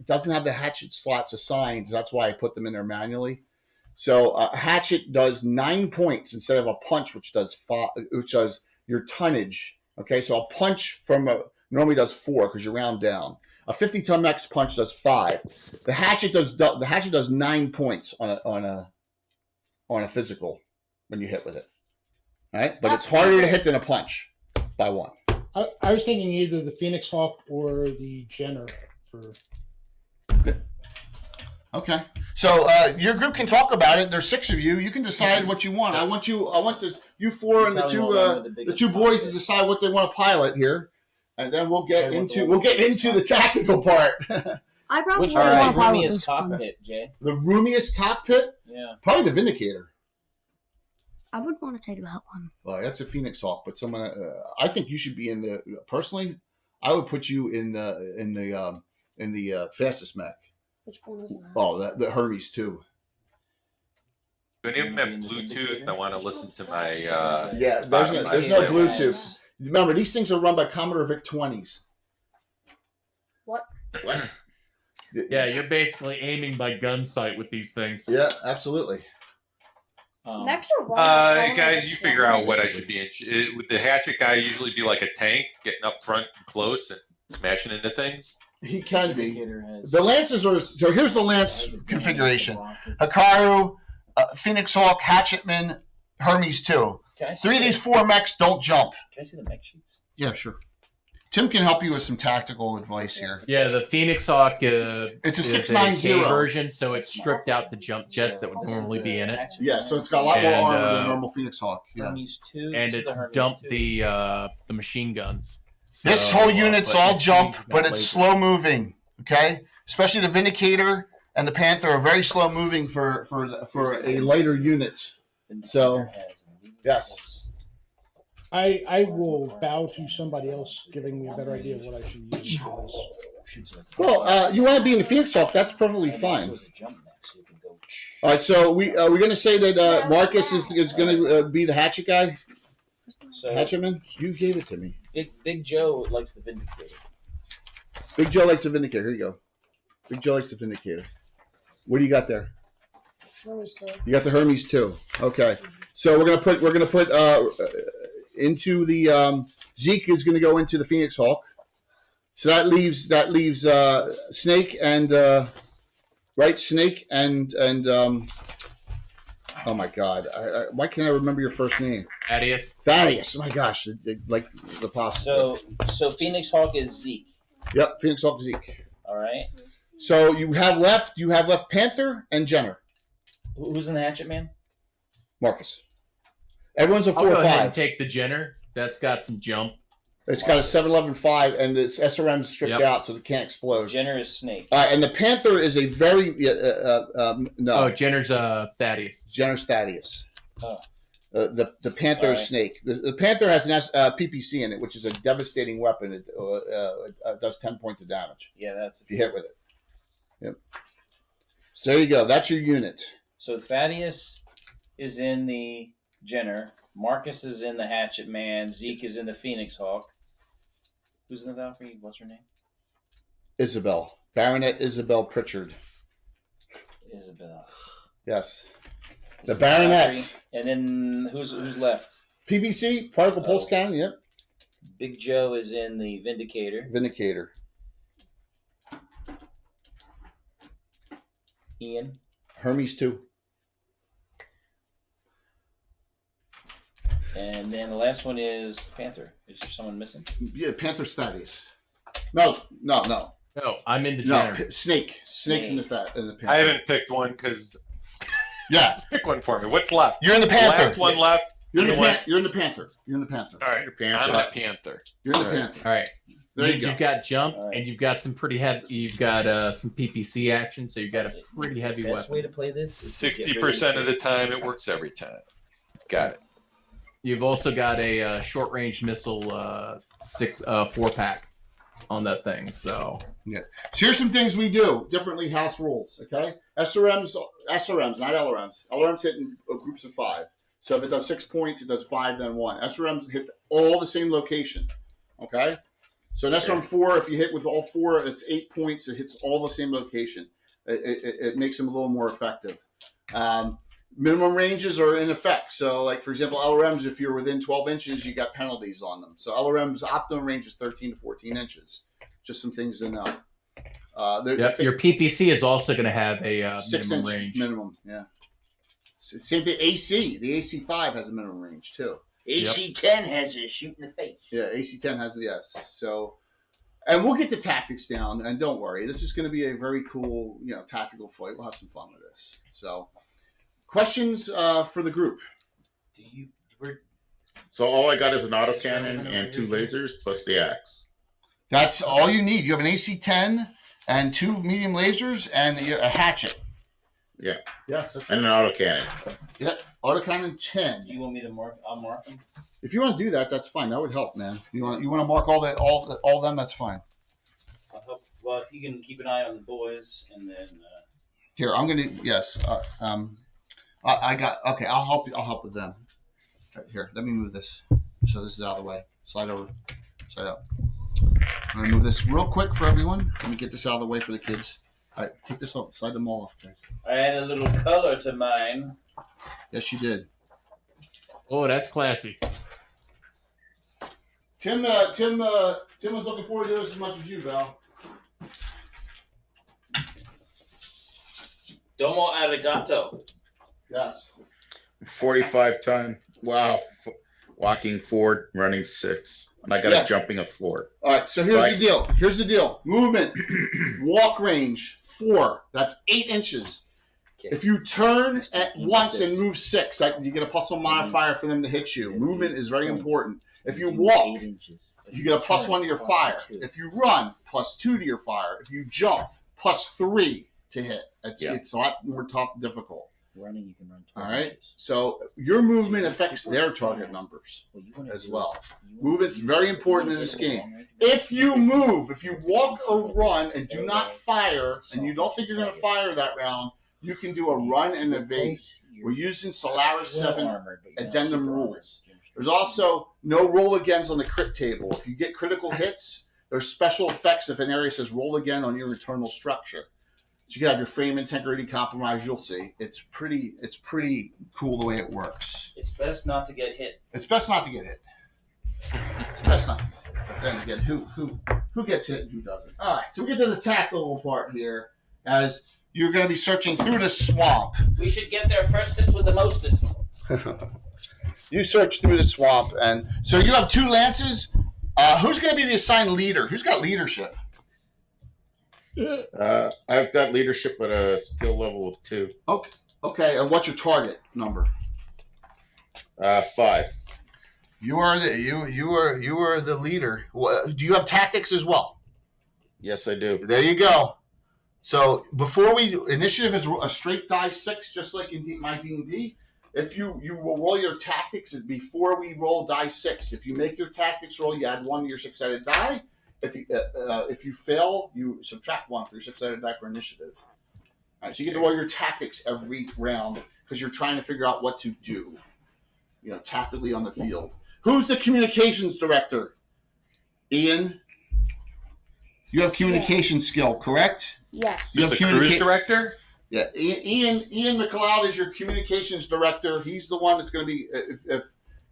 doesn't have the hatchet slots assigned. That's why I put them in there manually. So a hatchet does 9 points instead of a punch, which does 5, which does your tonnage. Okay, so a punch normally does 4 because you round down. A 50-ton max punch does 5. The hatchet does 9 points on a physical when you hit with it. All right, but it's harder to hit than a punch by 1. I was thinking either the Phoenix Hawk or the Jenner for. Okay, so your group can talk about it. There's 6 of you. You can decide what you want. I want you 4 and the 2 boys to decide what they want to pilot here, and then we'll get into the tactical part. I probably Which want to pilot roomiest this one. cockpit, Jay? The roomiest cockpit? Yeah. Probably the Vindicator. I would want to take that one. Well, that's a Phoenix Hawk, but someone I think you should be in the. Personally, I would put you in the fastest mech. Which one is that? Oh, the Hermes too. Do any of them have Bluetooth? I want to listen to my. Yeah, there's no Bluetooth. Remember, these things are run by Commodore VIC-20s. What? Yeah, you're basically aiming by gun sight with these things. Yeah, absolutely. Mechs are wrong. Guys, you figure out what I should be in. Would the hatchet guy usually be like a tank, getting up front and close and smashing into things? He can be. The Lances are. So here's the Lance configuration: Hikaru, Phoenix Hawk, Hatchetman, Hermes 2. 3 of these 4 mechs don't jump. Can I see the mech sheets? Yeah, sure. Tim can help you with some tactical advice here. Yeah, the Phoenix Hawk it's a is 690 a K version, so it's stripped out the jump jets that would normally be in it. Yeah, so it's got a lot more armor than normal Phoenix Hawk. Yeah. Hermes 2. And it's dumped the machine guns. This So, whole unit's but all it's jump, got but it's lasers. slow moving. Okay, especially the Vindicator and the Panther are very slow moving for a lighter unit. So, yes. I will bow to somebody else giving me a better idea of what I should use. Well, you want to be in the Phoenix Hawk? That's perfectly fine. All right, so we're going to say that Marcus is going to be the hatchet guy. So Hatchetman, you gave it to me. Big Joe likes the Vindicator. Big Joe likes the Vindicator. Here you go. Big Joe likes the Vindicator. What do you got there? You got the Hermes too. Okay, so we're gonna put into the Zeke is gonna go into the Phoenix Hawk. So that leaves Snake and Snake and oh my God, why can't I remember your first name? Thaddeus. Oh my gosh, like the pasta. So Phoenix Hawk is Zeke. Yep, Phoenix Hawk Zeke. All right. So you have left Panther and Jenner. Who's in the Hatchet Man? Marcus. Everyone's a 4 I'll or go ahead 5. and take the Jenner. That's got some jump. It's got a 7.11.5, and the SRM is stripped out, so it can't explode. Jenner is Snake. And the Panther is a very Oh, Jenner's Thaddeus. Jenner's Thaddeus. Oh. The Panther Alright. snake. The Panther has an PPC in it, which is a devastating weapon. It does 10 points of damage Yeah, that's if you hit with it. Yep. So there you go. That's your unit. So Thaddeus is in the Jenner. Marcus is in the Hatchet Man. Zeke is in the Phoenix Hawk. Who's in the Valkyrie? What's her name? Isabel. Baronet Isabel Pritchard. Isabel. Yes. The Is it Baronet. Valkyrie? And then who's left? PPC, Particle Pulse Cannon. Yep. Big Joe is in the Vindicator. Vindicator. Ian. Hermes 2. And then the last one is Panther. Is there someone missing? Yeah, Panther Thaddeus. No. No, I'm in the No, Jenner. Snake. Snake's in the Panther. I haven't picked one because Yeah. pick one for me. What's left? You're in the The Panther. last one left. You're in You the know what? You're in the Panther. You're in the Panther. All right, Your Panther. I'm the Panther. You're in the All right. Panther. All right. There you go. You've got jump, All right. and you've got some pretty heavy. You've got some PPC action, so you've got a pretty heavy The best way weapon. to play this is to get rid 60% of the time, it works every time. Got it. You've also got a short range missile 4-pack on that thing. So So here's some things we do differently. House rules. Okay. SRMs, not LRMs. LRMs hit in groups of 5. So if it does 6 points, it does 5, then 1. SRMs hit all the same location. Okay. So an SRM 4, if you hit with all 4, it's 8 points. It hits all the same location. It makes them a little more effective. Minimum ranges are in effect. So, like, for example, LRMs, if you're within 12 inches, you got penalties on them. So LRM's optimum range is 13 to 14 inches. Just some things to know. yep, your PPC is also going to have a 6 minimum inch range. minimum. Yeah. Same thing. AC. The AC5 has a minimum range too. AC-10 has a shoot in the face. Yeah, AC10 has yes. So, and we'll get the tactics down. And don't worry, this is going to be a very cool, tactical fight. We'll have some fun with this. So, questions for the group? So all I got is an autocannon and 2 lasers plus the axe. That's all you need. You have an AC10 and 2 medium lasers and a hatchet. Yeah. Yes. That's And an autocannon. Yeah. Autocannon 10. Do you want me to mark? I'll mark them. If you want to do that, that's fine. That would help, man. You want to mark all of them? That's fine. I'll help. Well, if you can keep an eye on the boys, and then Here, I'm gonna. Yes. I got. Okay, I'll help you. I'll help with them. Right here. Let me move this. So this is out of the way. Slide over. Slide out. I'm gonna move this real quick for everyone. Let me get this out of the way for the kids. All right, take this off. Slide them all off, guys. I add a little color to mine. Yes, you did. Oh, that's classy. Tim was looking forward to this as much as you, Val. Domo arigato. Yes. 45 ton. Wow. Walking 4, running 6. And I got a jumping of 4. All right, so here's the deal. Here's the deal. Movement, walk range 4. That's 8 inches. If you turn at once and move 6, you get a +1 modifier for them to hit you. Movement is very important. If you walk, you get a +1 to your fire. If you run, +2 to your fire. If you jump, +3 to hit. It's a lot more difficult. Running, you can run. All right. So your movement affects their target numbers as well. Movement's very important in this game. If you move, if you walk or run and do not fire, and you don't think you're going to fire that round, you can do a run and evade. We're using Solaris VII addendum rules. There's also no roll agains on the crit table. If you get critical hits, there's special effects if an area says roll again on your internal structure. So you can have your frame integrity compromised. You'll see. It's pretty cool the way it works. It's best not to get hit. It's best not to get hit. It's best not to get hit. But then again, who gets hit and who doesn't? All right, so we get to the tactical part here as you're going to be searching through the swamp. We should get there firstest with the mostest. You search through the swamp, and so you have 2 lances. Who's going to be the assigned leader? Who's got leadership? I've got leadership at a skill level of 2. Okay, and what's your target number? 5. You are the leader. Do you have tactics as well? Yes, I do. There you go. So before initiative is a straight die 6, just like in my D&D. if you will roll your tactics before we roll die 6. If you make your tactics roll, you add 1 to your 6-sided die. If you fail, you subtract 1 for your 6-sided die for initiative. All right, so you get to roll your tactics every round because you're trying to figure out what to do, tactically on the field. Who's the communications director? Ian? You have communication skill, correct? Yes. You have the cruise director? Yeah, Ian Mcleod is your communications director. He's the one that's going to be, if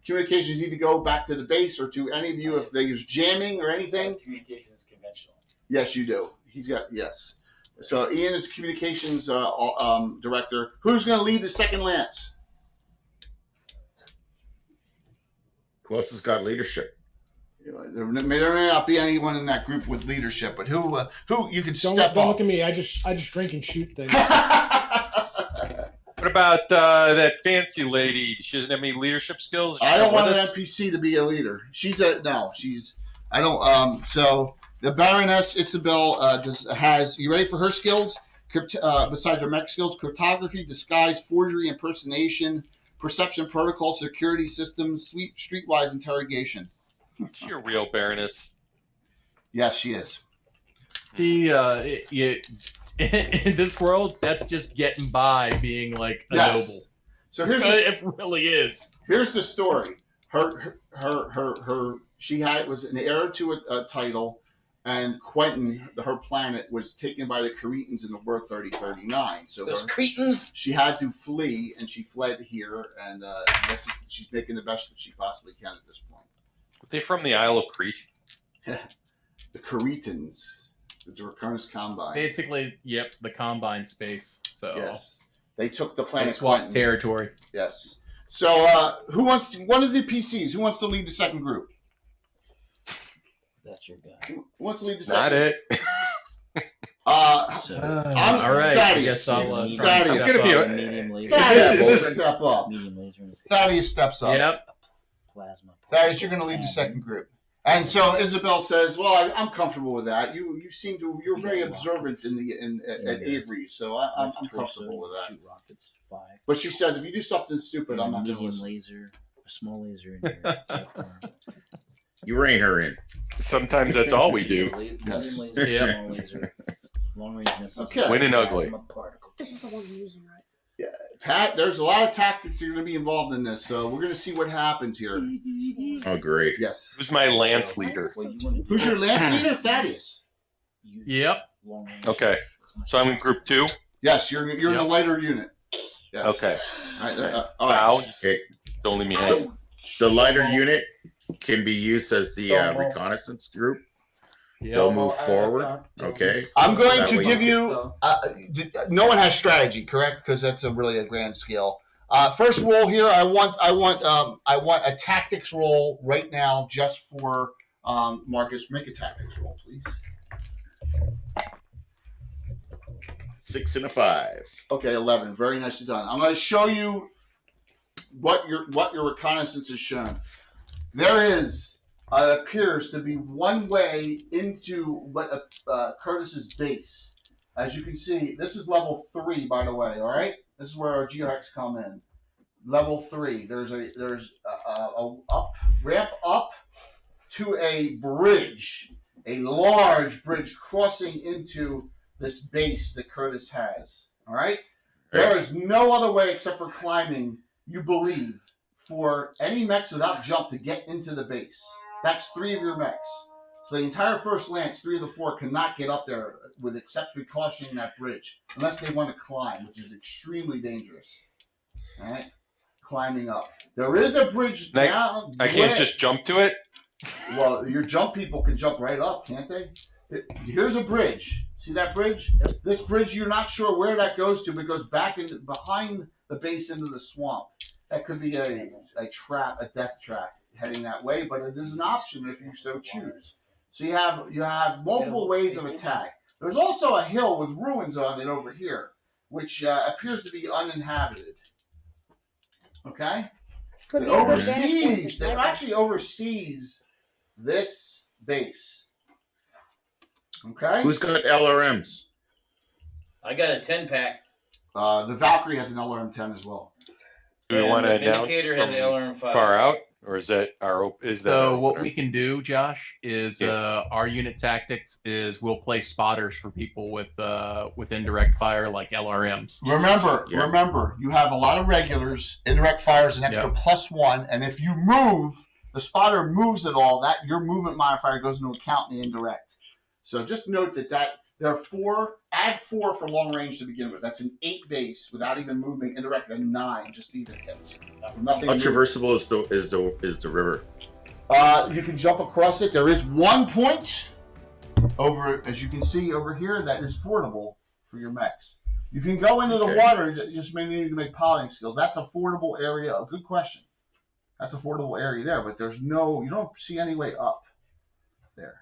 communications need to go back to the base or to any of you, if there's jamming or anything. Communications conventional. Yes, you do. Yes. So Ian is the communications director. Who's going to lead the second lance? Who else has got leadership? There may not be anyone in that group with leadership, but who you can Don't step look up. at me. I just drink and shoot things. What about that fancy lady? She doesn't have any leadership skills? I don't want an NPC to be a leader. I don't. So the Baroness Isabel has. You ready for her skills? Besides her mech skills, cryptography, disguise, forgery, impersonation, perception, protocol, security systems, streetwise interrogation. She's a real Baroness. Yes, she is. In this world, that's just getting by being like a noble. So It really is. Here's the story. She was an heir to a title, and Quentin, her planet, was taken by the Cretans in the war 3039. So Those Cretans. she had to flee, and she fled here, and she's making the best that she possibly can at this point. Are they from the Isle of Crete? The Cretans, the Draconis Combine. Basically, yep, the Combine space. So Yes, they took the they planet swapped Quentin. territory. Yes. So, one of the PCs, who wants to lead the second group? That's your guy. Who wants to lead the Not second it. I'm all right. Thaddeus. I guess I'll try Thaddeus. and I'm step gonna be up. Medium laser. Thaddeus, step up. Medium laser. Thaddeus steps up. Yep. Plasma. Thaddeus, you're going to lead the second group. And so Isabel says, "Well, I'm comfortable with that. You're very observant at Avery, so I'm comfortable with that." Shoot rockets. 5. But she says, if you do something stupid, I'm not going to medium listen. laser, a small laser in your left arm. You rein her in. Sometimes that's all we do. Medium Yes. laser, Yep. small laser, long range missiles. Okay. Win and ugly. Plasma particles. This is the one I'm using, right? Pat, there's a lot of tactics that are going to be involved in this, so we're going to see what happens here. Oh, great. Yes. Who's my lance leader? What you wanna do- Who's your lance leader? Thaddeus. Yep. Long range. Okay. So I'm in group 2? Yes, you're in the lighter unit. Yes. Okay. All right. All right. Bow. Okay. Don't leave me So hanging. the lighter unit can be used as the reconnaissance group. They'll Yep. move forward. Okay. I'm going That to way give you- you. No one has strategy, correct? Because that's really a grand scale. First roll here. I want a tactics roll right now, just for Marcus. Make a tactics roll, please. 6 and a 5. Okay, 11. Very nicely done. I'm going to show you what your reconnaissance has shown. There is, appears to be one way into what Curtis's base. As you can see, this is level 3, by the way. All right, this is where our geohex come in. Level 3. There's a ramp up to a bridge, a large bridge crossing into this base that Curtis has. All right? There is no other way except for climbing, you believe, for any mechs without jump to get into the base. That's 3 of your mechs. So the entire first lance, 3 of the 4, cannot get up there with except precautioning that bridge, unless they want to climb, which is extremely dangerous. All right? Climbing up. There is a bridge down. I can't just jump to it? Well, your jump people can jump right up, can't they? Here's a bridge. See that bridge? This bridge, you're not sure where that goes to, but it goes back behind the base into the swamp. That could be a trap, a death trap heading that way, but it is an option if you so choose. So you have multiple ways of attack. There's also a hill with ruins on it over here, which appears to be uninhabited. Okay? Could It be a good vantage point. oversees. It actually oversees this base. Okay. Who's got LRMs? I got a 10-pack. The Valkyrie has an LRM-10 as well. Do we want to And announce Vindicator has from LRM 5. far out, or is that our is that So our what opener? we can do, Josh, is our unit tactics is we'll play spotters for people with indirect fire like LRMs. Remember, you have a lot of regulars. Indirect fire is an extra +1, and if you move, the spotter moves at all. That your movement modifier goes into account in the indirect. So just note that there are 4. Add 4 for long range to begin with. That's an 8 base without even moving indirect, and 9 just even hits. Nothing. How traversable is the river? You can jump across it. There is 1 point over, as you can see over here, that is fordable for your mechs. You can go into the water. You just maybe need to make piloting skills. That's a fordable area. A good question. That's a fordable area there, but you don't see any way up there.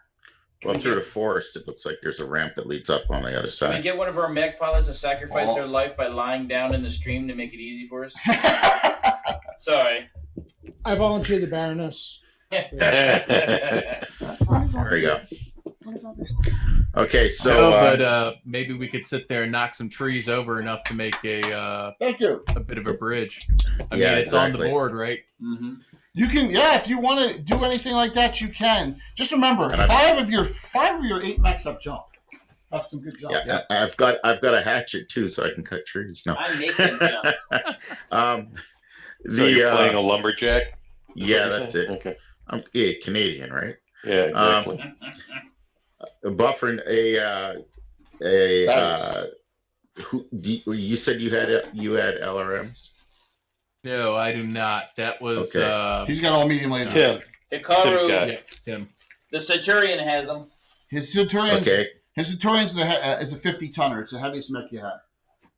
Well, through the forest, it looks like there's a ramp that leads up on the other Can we side. get one of our mech pilots to sacrifice their life by lying down in the stream to make it easy for us? Sorry. I volunteer the Baroness. What is all There you this? go. What is all this stuff? Okay, so No, but maybe we could sit there and knock some trees over enough to make Thank you. a bit of a bridge. I Yeah, mean, it's on the exactly. board, right? Mm-hmm. You can, if you want to do anything like that, you can. Just remember, And 5 of your 8 mechs have jump. Have some good jump. yeah, I've got a hatchet too, so I can cut trees. No. I make them jump. So you're playing a lumberjack? Yeah, that's it. Okay. I'm Canadian, right? Yeah, exactly. Buffering you said you had LRMs? No, I do not. That was Okay. He's got all medium lasers. Tim. Tim's got Hikaru, it. Tim. the Centurion has them. His Centurion's Okay. is a 50-tonner. It's the heaviest mech you have.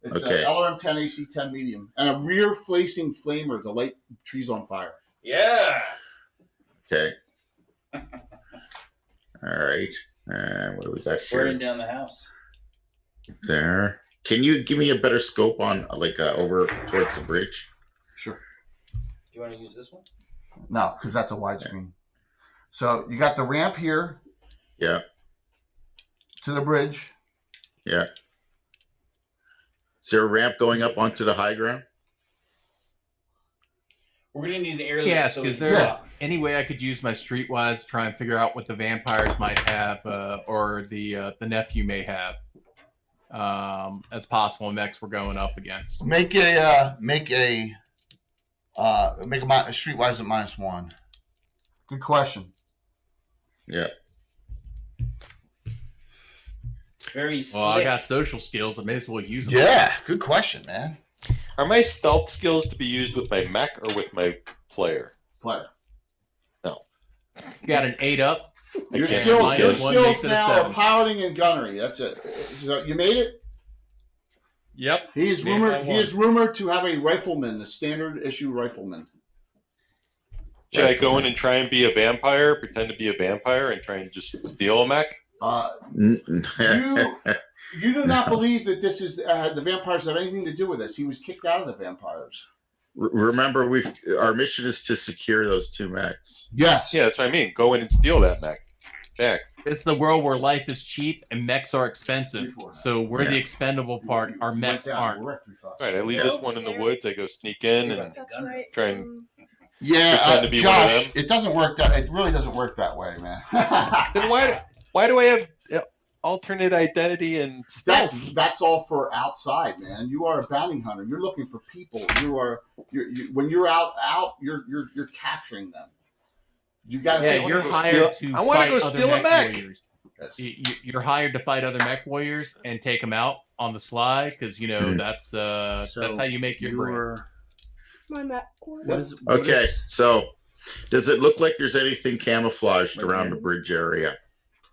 It's Okay. a LRM 10 AC 10 medium and a rear facing flamer to light trees on fire. Yeah. Okay. All right. And what do we got Burning here? down the house. There. Can you give me a better scope on over towards the bridge? Sure. Do you want to use this one? No, because that's a widescreen. So you got the ramp here Yeah. to the bridge. Yeah. Is there a ramp going up onto the high ground? We're gonna need an airlift. Yes, so is we there can- any way I could use my streetwise to try and figure out what the vampires might have, or the nephew may have, as possible mechs we're going up against? Make a streetwise at -1. Good question. Yeah. Very slick. Well, I got social skills. I may as well use them. Yeah, good question, man. Are my stealth skills to be used with my mech or with my player? Player. You got an 8 up. Your can't skills minus one makes it a now are 7. piloting and gunnery. That's it. So you made it. Yep. He is Made rumored. by He is rumored to have a rifleman, a standard issue rifleman. Should I go in and try and be a vampire, pretend to be a vampire, and try and just steal a mech? You do not believe that this is the vampires have anything to do with this. He was kicked out of the vampires. Remember, our mission is to secure those 2 mechs. Yes. Yeah, that's what I mean. Go in and steal that mech back. It's the world where life is cheap and mechs are expensive. So we're the expendable part. Our mechs aren't. All right, I leave this one in the woods. I go sneak in and That's right. try and Yeah, pretend to be one of Josh. them. It doesn't work that. It really doesn't work that way, man. Then why do I have alternate identity and stealth? That's all for outside, man. You are a bounty hunter. You're looking for people. When you're out, you're capturing them. You got to. Yeah, you're hired to I wanna fight go other steal a mech. warriors. You're hired to fight other mech warriors and take them out on the sly because that's how you make your bread. My map. Okay, so does it look like there's anything camouflaged around the bridge area?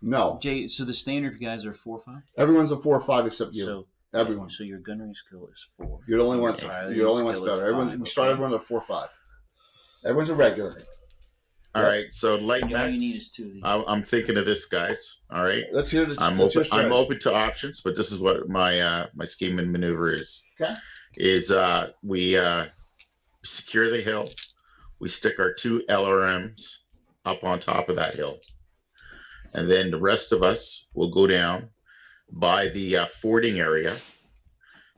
No. Jay, so the standard guys are 4-5. Everyone's a 4 or 5 except you. So Everyone. So your gunnery skill is 4. You're the only one. Okay. You're the only one Skill is better. Everyone. 5, We start everyone at 4 or 5. Everyone's a regular. All right, so light All you need mechs. is 2 of these. I'm thinking of this, guys. All right, Let's hear the. I'm let's open. hear I'm strategy. open to options, but this is what my scheme and maneuver is. Okay. Is we secure the hill, we stick our 2 LRMs up on top of that hill, and then the rest of us will go down by the fording area,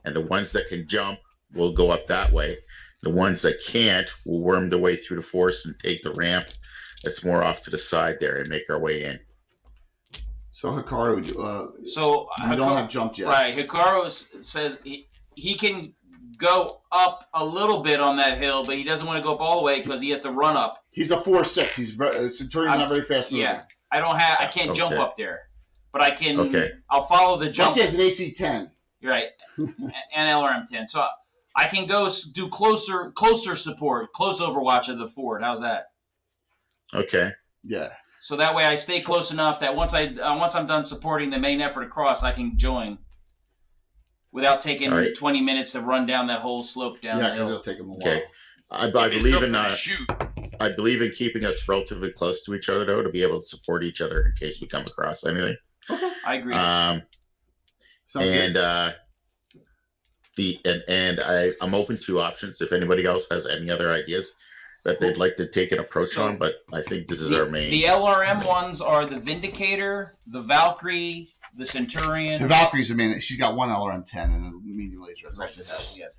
and the ones that can jump will go up that way. The ones that can't will worm their way through the forest and take the ramp that's more off to the side there and make our way in. So Hikaru, So we don't have jump jets. Right, Hikaru says he can go up a little bit on that hill, but he doesn't want to go up all the way because he has to run up. He's a 4-6. He's Centurion's not very fast moving. Yeah, I can't jump up there, but I can. Okay. I'll follow the jump. Plus he has an AC 10. You're right, and LRM 10. So I can go do closer support, close overwatch of the fort. How's that? Okay. Yeah. So that way I stay close enough that once I'm done supporting the main effort across, I can join without taking 20 minutes to run down that whole slope down the hill. Yeah, because it'll take them a while. Okay. I believe in keeping us relatively close to each other, though, to be able to support each other in case we come across anything. Okay, I agree. I'm open to options if anybody else has any other ideas that they'd like to take an approach on, but I think this is our main. The LRM ones are the Vindicator, the Valkyrie, the Centurion. The Valkyrie's she's got one LRM 10 and a medium laser. That's all she has. Yes.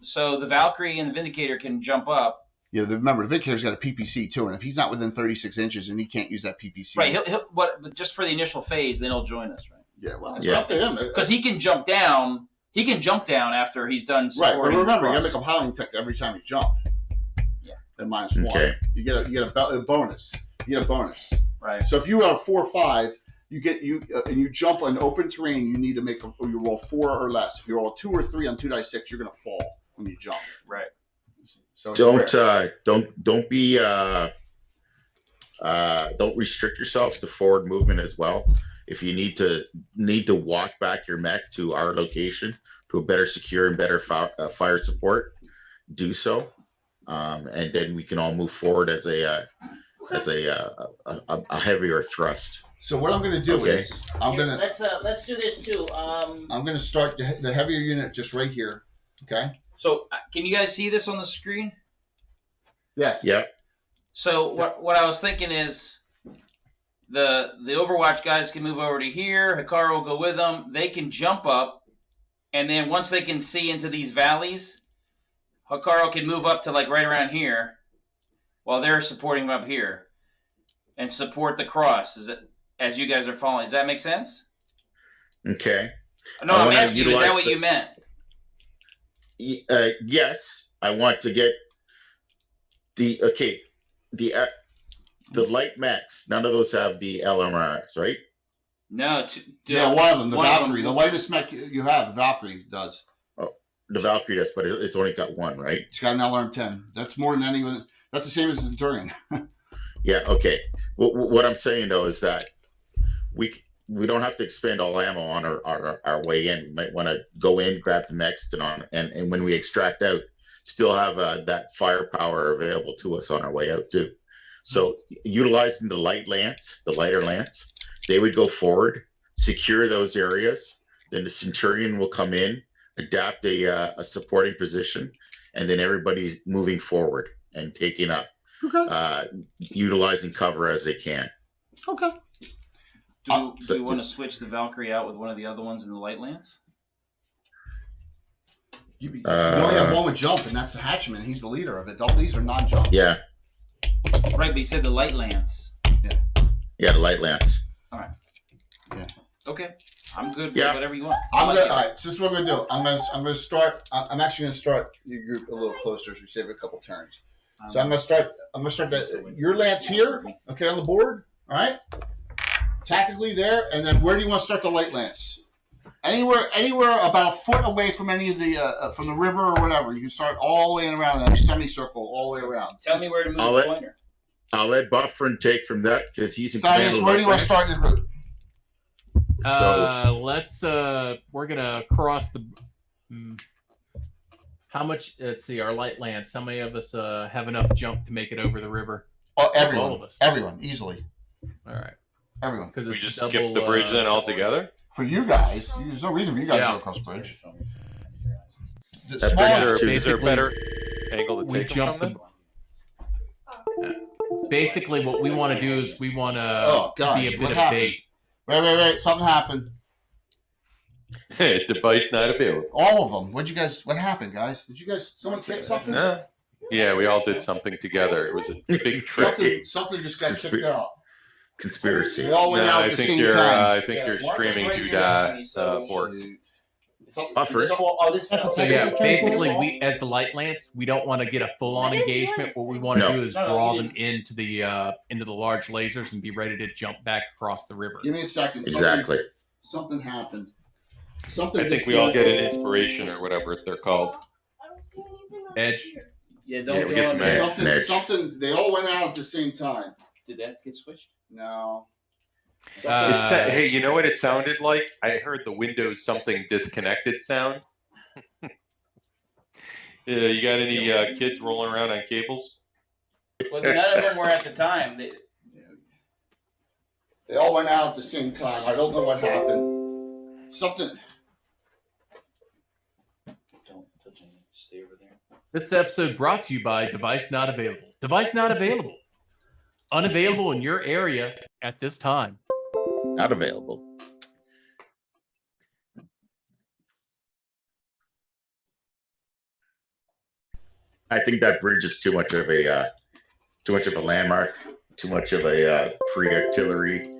So the Valkyrie and the Vindicator can jump up. Yeah, remember the Vindicator's got a PPC too, and if he's not within 36 inches, and he can't use that PPC. Right. But just for the initial phase, then he'll join us, right? Yeah. Well, it's up to him because he can jump down. He can jump down after he's done supporting. Right, but remember, you got to make a piloting tech every time you jump. Yeah. Then -1. Okay. You get a bonus. You get a bonus. Right. So if you are 4 or 5, and you jump on open terrain, you need to make you roll 4 or less. If you roll 2 or 3 on 2d6, you're going to fall when you jump. Right. So don't restrict yourself to forward movement as well. If you need to walk back your mech to our location to a better secure and better fire support, do so, and then we can all move forward as a heavier thrust. So what I'm going to do is let's do this too. I'm going to start the heavier unit just right here. Okay. So can you guys see this on the screen? Yes. Yeah. So what I was thinking is the Overwatch guys can move over to here. Hikaru will go with them. They can jump up, and then once they can see into these valleys, Hikaru can move up to like right around here, while they're supporting up here, and support the cross. As you guys are following? Does that make sense? Okay. No, I'm asking you. Is that what you meant? Yes, I want to get the light mechs. None of those have the LMRs, right? No. One of them, the Valkyrie. The lightest mech you have, the Valkyrie does. Oh, the Valkyrie does, but it's only got one, right? It's got an LRM 10. That's more than anyone. That's the same as the Centurion. Yeah. Okay. What I'm saying though is that we don't have to expend all ammo on our way in. We might want to go in, grab the next, and when we extract out, still have that firepower available to us on our way out too. So utilizing the lighter lance, they would go forward, secure those areas. Then the Centurion will come in, adapt a supporting position, and then everybody's moving forward and taking up, utilizing cover as they can. Okay. Do you want to switch the Valkyrie out with one of the other ones in the light lance? You only have one with jump, and that's the Hatchman. He's the leader of it. All these are non-jump. Yeah. Right, but he said the light lance. Yeah, the light lance. All right. Yeah. Okay. I'm good with whatever you want. All right. So this is what I'm gonna do. I'm gonna start. I'm actually gonna start your group a little closer as we save a couple turns. So I'm gonna start your lance here. Okay, on the board. All right. Tactically there, and then where do you want to start the light lance? Anywhere about a foot away from any of the from the river or whatever. You can start all the way around in a semicircle, all the way around. Tell me where to move the pointer. I'll let Buffrin take from that because he's in command. Where do you want to start your group? So let's we're gonna cross the. How much? Let's see. Our light lance. How many of us have enough jump to make it over the river? Oh, everyone. All of us. Everyone, easily. All right. Everyone. Because we just skip the bridge then altogether. For you guys, there's no reason for you guys to go across the bridge. Is there a better angle to take from them? Basically, what we want to do is we want to be a bit of bait. Wait. Something happened. Device not available. All of them. What happened, guys? Did you guys, someone kick something? No. Yeah, we all did something together. It was a big trick. Something just got kicked out. Conspiracy. They all went out at the same time. I think you're streaming doodah Bork. Buffers. This So yeah, basically, we as the light lance, we don't want to get a full-on engagement. What we want to do is draw them into the large lasers and be ready to jump back across the river. Give me a second. Exactly. Something happened. I think we all get an inspiration or whatever they're called. I don't see anything on Edge. here. Yeah, Yeah, we get some edge. Something. They all went out at the same time. Did that get switched? No. Hey, you know what it sounded like? I heard the Windows something disconnected sound. You got any kids rolling around on cables? Well, none of them were at the time. They all went out at the same time. I don't know what happened. Something. Don't touch anything. Stay over there. This episode brought to you by Device Not Available. Device Not Available. Unavailable in your area at this time. Not available. I think that bridge is too much of a landmark, too much of a pre-artillery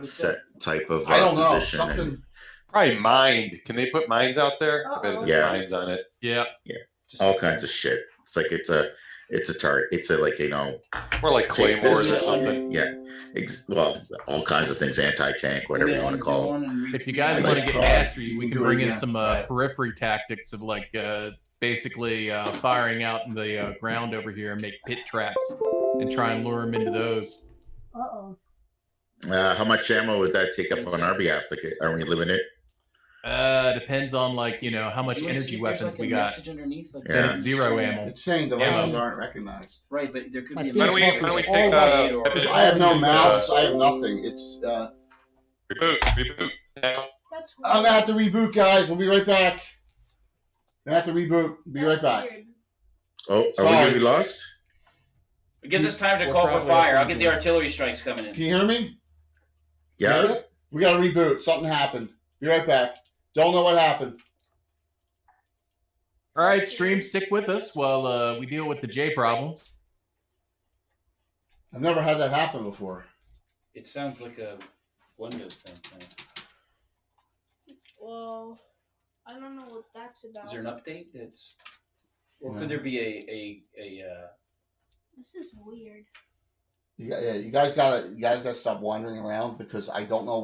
set type of I don't know. position. Something. Probably mined. Can they put mines out there? I bet there's Yeah. mines on it. Yeah. All kinds of shit. It's like it's a target. It's a Or like take claymores this or something. Yeah. Well, all kinds of things, anti-tank, whatever you want to call them. If you guys want to get mastery, we can bring in some periphery tactics of basically firing out in the ground over here and make pit traps and try and lure them into those. Uh-oh. How much ammo would that take up on our behalf? Like, are we limited? Depends on how much energy weapons we got. Yeah. It's 0 ammo. It's saying devices aren't recognized. Right, but there could be. Why don't we take I have no mouse. I have nothing. It's. Reboot. Now. That's weird. I'm gonna have to reboot, guys. We'll be right back. Gonna have to reboot. Be right That's back. weird. Oh, are we Sorry. gonna be lost? It gives us time to We're call for probably fire. up I'll get the artillery strikes coming Can in. you hear me? Yeah. We gotta reboot. Something happened. Be right back. Don't know what happened. All right, stream, stick with us while we deal with the J problems. I've never had that happen before. It sounds like a Windows thing. Well, I don't know what that's about. Is there an update that's, or could there be a This is weird. You guys gotta stop wandering around because I don't know